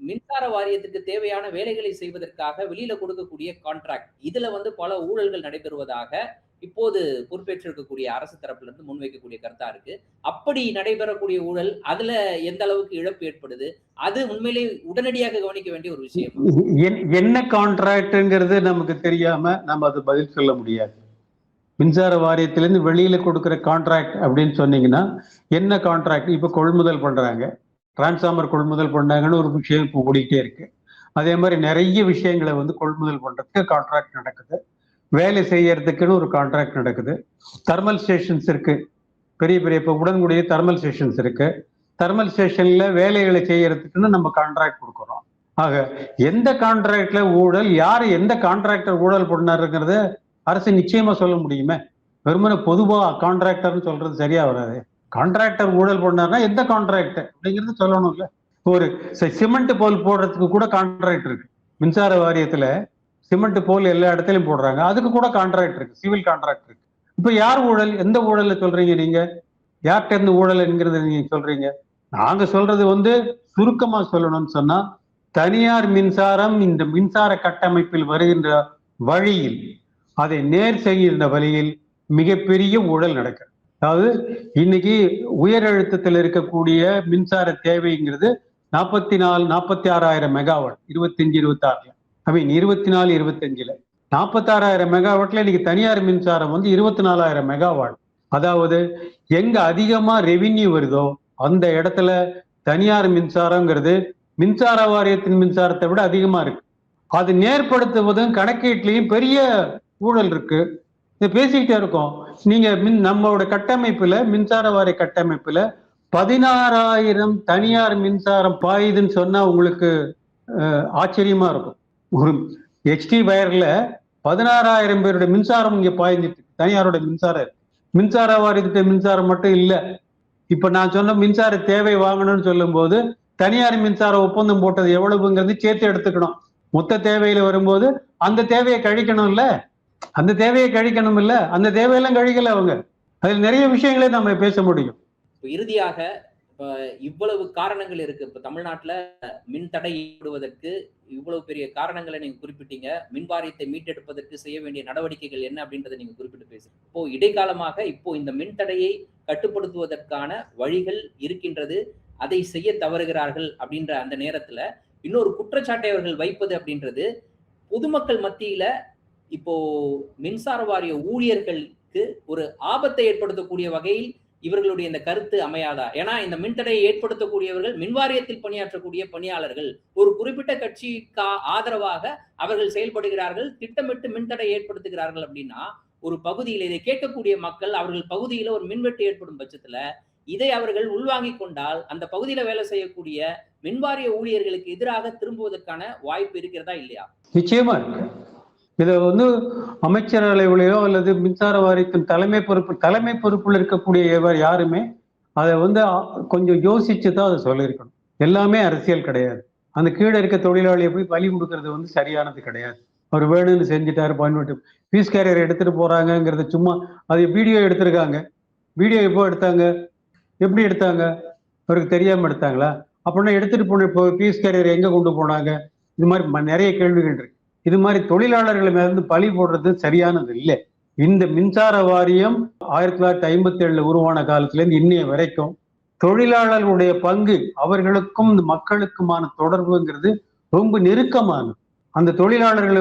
மின்சார வாரியத்துக்கு தேவையான வேலைகளை செய்வதற்காக வெளியில கொடுக்கக்கூடிய கான்ட்ராக்ட், இதுல பல ஊழல்கள் நடைபெறுவதாக இப்போது பொறுப்பேற்றிருக்கக்கூடிய அரசு தரப்புல இருந்து முன்வைக்கக்கூடிய கருத்தா இருக்கு. அப்படி நடைபெறக்கூடிய ஊழல், அதுல எந்த அளவுக்கு இழப்பு ஏற்படுது? அது உண்மையிலே உடனடியாக கவனிக்க வேண்டிய ஒரு விஷயம். என்ன கான்ட்ராக்ட்ங்கிறது நமக்கு தெரியாம நம்ம அது பதில் சொல்ல முடியாது. மின்சார வாரியத்திலிருந்து வெளியில கொடுக்குற கான்ட்ராக்ட் அப்படின்னு சொன்னீங்கன்னா என்ன கான்ட்ராக்ட்? இப்ப கொள்முதல் பண்றாங்க, டிரான்ஸ்ஃபார்மர் கொள்முதல் பண்ணாங்கன்னு ஒரு விஷயம் இப்போ ஓடிக்கிட்டே இருக்கு. அதே மாதிரி நிறைய விஷயங்களை கொள்முதல் பண்றதுக்கு கான்ட்ராக்ட் நடக்குது. வேலை செய்யறதுக்குன்னு ஒரு கான்ட்ராக்ட் நடக்குது. தெர்மல் ஸ்டேஷன்ஸ் இருக்கு, பெரிய பெரிய இப்போ உடன்குடிய தெர்மல் ஸ்டேஷன்ஸ் இருக்கு. தெர்மல் ஸ்டேஷன்ல வேலைகளை செய்யறதுக்குன்னு நம்ம கான்ட்ராக்ட் கொடுக்குறோம். ஆக எந்த கான்ட்ராக்ட்ல ஊழல், யாரு எந்த கான்ட்ராக்டர் ஊழல் பண்ணாருங்கிறத அரசு நிச்சயமா சொல்ல முடியுமே. வெறுமனே பொதுவா கான்ட்ராக்டர்னு சொல்றது சரியா வராது. கான்ட்ராக்டர் ஊழல் பண்ணாருன்னா எந்த கான்ட்ராக்ட் அப்படிங்கிறது சொல்லணும்ல. ஒரு சிமெண்ட் போல் போடுறதுக்கு கூட கான்ட்ராக்ட் இருக்கு. மின்சார வாரியத்துல சிமெண்ட் போல் எல்லா இடத்துலயும் போடுறாங்க, அதுக்கு கூட கான்ட்ராக்ட் இருக்கு, சிவில் கான்ட்ராக்ட் இருக்கு. இப்ப யார் ஊழல்? எந்த ஊழல்ல சொல்றீங்க நீங்க? யார்கிட்ட இருந்து ஊழல் என்கிறது நீங்க சொல்றீங்க? நாங்க சொல்றது சுருக்கமா சொல்லணும்னு சொன்னா, தனியார் மின்சாரம் இந்த மின்சார கட்டமைப்பில் வருகின்ற வழியில், அதை நேர் செய்கின்ற வழியில் மிகப்பெரிய ஊழல் நடக்கிறது. அதாவது இன்னைக்கு உயர் அழுத்தத்தில் இருக்கக்கூடிய மின்சார தேவைங்கிறது 46,000 மெகாவாட் 25-26 24-25 46,000 மெகாவாட்ல இன்னைக்கு தனியார் மின்சாரம் 24,000 மெகாவாட். அதாவது எங்க அதிகமா ரெவின்யூ வருதோ அந்த இடத்துல தனியார் மின்சாரங்கிறது மின்சார வாரியத்தின் மின்சாரத்தை விட அதிகமா இருக்கு. அது நேர்படுத்துவதும் கணக்கீட்லயும் பெரிய ஊழல் இருக்கு. இதை பேசிக்கிட்டே இருக்கோம். நீங்க நம்மளோட கட்டமைப்புல, மின்சார வாரிய கட்டமைப்புல 16,000 தனியார் மின்சாரம் பாயுதுன்னு சொன்னா உங்களுக்கு ஆச்சரியமா இருக்கும். ஒரு HT வயர்ல 16,000 பேருடைய மின்சாரம் இங்க பாய்ஞ்சிட்டு, தனியாரோட மின்சாரம். மின்சார வாரியத்திட்ட மின்சாரம் மட்டும் இல்ல. இப்ப நான் சொன்ன மின்சார தேவை வாங்கணும்னு சொல்லும் போது தனியார் மின்சார ஒப்பந்தம் போட்டது எவ்வளவுங்கிறது சேர்த்து எடுத்துக்கணும். மொத்த தேவையில வரும்போது அந்த தேவையை கழிக்கணும் இல்ல, அந்த தேவையை கழிக்கணும் இல்ல, அந்த தேவையெல்லாம் கழிக்கல அவங்க. அதில் நிறைய விஷயங்களே நம்ம பேச முடியும். இறுதியாக இவ்வளவு காரணங்கள் இருக்கு. இப்ப தமிழ்நாட்டுல மின் தடை ஏற்படுவதற்கு இவ்வளவு பெரிய காரணங்களை நீங்க குறிப்பிட்டீங்க. மின் வாரியத்தை மீட்டெடுப்பதற்கு செய்ய வேண்டிய நடவடிக்கைகள் என்ன அப்படின்றத நீங்க குறிப்பிட்டு பேசுங்க. இப்போ இடைக்காலமாக இந்த மின் தடையை கட்டுப்படுத்துவதற்கான வழிகள் இருக்கின்றது, அதை செய்ய தவறுகிறார்கள் அப்படின்ற அந்த நேரத்துல இன்னொரு குற்றச்சாட்டை அவர்கள் வைப்பது அப்படின்றது பொதுமக்கள் மத்தியில இப்போ மின்சார வாரிய ஊழியர்களுக்கு ஒரு ஆபத்தை ஏற்படுத்தக்கூடிய வகையில் இவர்களுடைய இந்த கருத்து அமையாதா? ஏன்னா இந்த மின்தடையை ஏற்படுத்தக்கூடியவர்கள் மின்வாரியத்தில் பணியாற்றக்கூடிய பணியாளர்கள், ஒரு குறிப்பிட்ட கட்சிக்கு ஆதரவாக அவர்கள் செயல்படுகிறார்கள், திட்டமிட்டு மின்தடை ஏற்படுத்துகிறார்கள் அப்படின்னா ஒரு பகுதியில் இதை கேட்கக்கூடிய மக்கள், அவர்கள் பகுதியில ஒரு மின்வெட்டு ஏற்படும் பட்சத்துல இதை அவர்கள் உள்வாங்கிக் கொண்டால் அந்த பகுதியில வேலை செய்யக்கூடிய மின்வாரிய ஊழியர்களுக்கு எதிராக திரும்புவதற்கான வாய்ப்பு இருக்கிறதா இல்லையா? நிச்சயமா இருக்கு. இதை அமைச்சரவையிலோ அல்லது மின்சார வாரியத்தின் தலைமை பொறுப்பில் இருக்கக்கூடிய யாருமே அதை கொஞ்சம் யோசிச்சு தான் அதை சொல்லியிருக்கணும். எல்லாமே அரசியல் கிடையாது. அந்த கீழே இருக்க தொழிலாளியை போய் பலி கொடுக்கறது சரியானது கிடையாது. அவர் வேணும்னு செஞ்சுட்டாரு பண்ணிட்டு பீஸ் கேரியர் எடுத்துட்டு போறாங்கிறத சும்மா அது வீடியோ எடுத்திருக்காங்க. வீடியோ எப்போ எடுத்தாங்க, எப்படி எடுத்தாங்க, அவருக்கு தெரியாம எடுத்தாங்களா? அப்படின்னா எடுத்துட்டு போன இப்போ பீஸ் கேரியர் எங்க கொண்டு போனாங்க? இது மாதிரி நிறைய கேள்விகள் இருக்கு. இது மாதிரி தொழிலாளர்கள் மேலிருந்து பழி போடுறது சரியானது இல்லை. இந்த மின்சார வாரியம் 1957 உருவான காலத்துல இருந்து இன்னைய வரைக்கும் தொழிலாளர்களுடைய பங்கு, அவர்களுக்கும் இந்த மக்களுக்குமான தொடர்புங்கிறது ரொம்ப நெருக்கமானது. அந்த தொழிலாளர்களை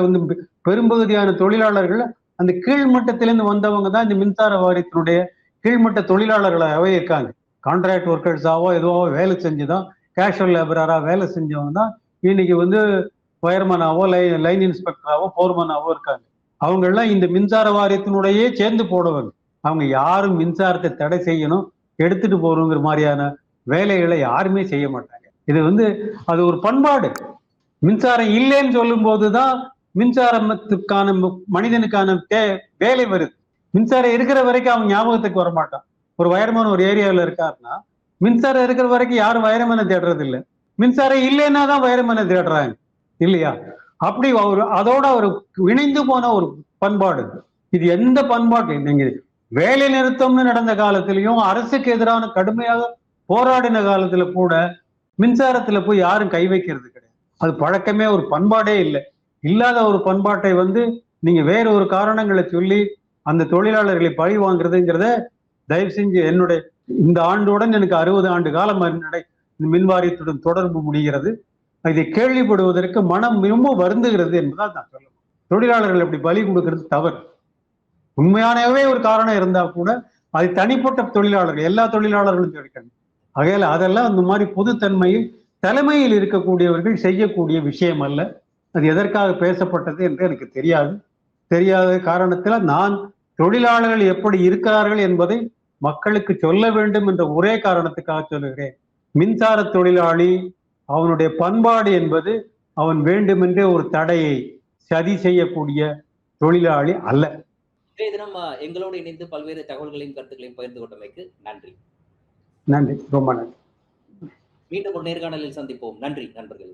பெரும்பகுதியான தொழிலாளர்கள் அந்த கீழ்மட்டத்திலிருந்து வந்தவங்க தான் இந்த மின்சார வாரியத்தினுடைய கீழ்மட்ட தொழிலாளர்களாகவே இருக்காங்க. கான்ட்ராக்ட் ஒர்க்கர்ஸாவோ எதுவோ வேலை செஞ்சுதான், கேஷுவல் லேபரரா வேலை செஞ்சவங்க தான் இன்னைக்கு வயர்மேனாவோ லைன் இன்ஸ்பெக்டராவோ போர்மேனாவோ இருக்காங்க. அவங்க எல்லாம் இந்த மின்சார வாரியத்தினுடையே சேர்ந்து போடுவாங்க. அவங்க யாரும் மின்சாரத்தை தடை செய்யணும், எடுத்துட்டு போறோங்கிற மாதிரியான வேலைகளை யாருமே செய்ய மாட்டாங்க. இது அது ஒரு பண்பாடு. மின்சாரம் இல்லைன்னு சொல்லும் போதுதான் மின்சாரத்துக்கான மனிதனுக்கான வேலை வருது. மின்சாரம் இருக்கிற வரைக்கும் அவன் ஞாபகத்துக்கு வரமாட்டான். ஒரு வயர்மேன் ஒரு ஏரியாவில் இருக்காருன்னா மின்சாரம் இருக்கிற வரைக்கும் யாரும் வயர்மேனை தேடுறது இல்லை. மின்சாரம் இல்லைன்னா தான் வயர்மேனை தேடுறாங்க இல்லையா? அப்படி அதோட ஒரு இணைந்து போன ஒரு பண்பாடு. இது எந்த பண்பாட்டு நீங்க வேலை நிறுத்தம்னு நடந்த காலத்திலையும் அரசுக்கு எதிரான கடுமையாக போராடின காலத்துல கூட மின்சாரத்துல போய் யாரும் கை வைக்கிறது கிடையாது. அது பழக்கமே ஒரு பண்பாடே இல்லை. இல்லாத ஒரு பண்பாட்டை நீங்க வேற ஒரு காரணங்களை சொல்லி அந்த தொழிலாளர்களை பழி வாங்குறதுங்கிறத தயவு செஞ்சு என்னுடைய இந்த ஆண்டுடன் எனக்கு 60 ஆண்டு காலம் மின்வாரியத்துடன் தொடர்பு முடிகிறது. இதை கேள்விப்படுவதற்கு மனம் ரொம்ப வருந்துகிறது என்பதால் நான் சொல்லுவேன். தொழிலாளர்கள் அப்படி பலி கொடுக்கிறது தவறு. உண்மையானவே ஒரு காரணம் இருந்தா கூட அது தனிப்பட்ட தொழிலாளர்கள், எல்லா தொழிலாளர்களும் கிடைக்கணும். ஆகையால அதெல்லாம் அந்த மாதிரி பொதுத்தன்மையில் தலைமையில் இருக்கக்கூடியவர்கள் செய்யக்கூடிய விஷயம் அல்ல. அது எதற்காக பேசப்பட்டது என்று எனக்கு தெரியாத காரணத்தில் நான் தொழிலாளர்கள் எப்படி இருக்கிறார்கள் என்பதை மக்களுக்கு சொல்ல வேண்டும் என்ற ஒரே காரணத்துக்காக சொல்லுகிறேன். மின்சார தொழிலாளி அவனுடைய பண்பாடு என்பது அவன் வேண்டுமென்றே ஒரு தடையை சதி செய்யக்கூடிய தொழிலாளி அல்ல. இன்றைய தினம் எங்களோடு இணைந்து பல்வேறு தகவல்களையும் கருத்துக்களையும் பகிர்ந்து கொண்டமைக்கு நன்றி. நன்றி, ரொம்ப நன்றி. மீண்டும் ஒரு நேர்காணலில் சந்திப்போம். நன்றி நண்பர்கள்.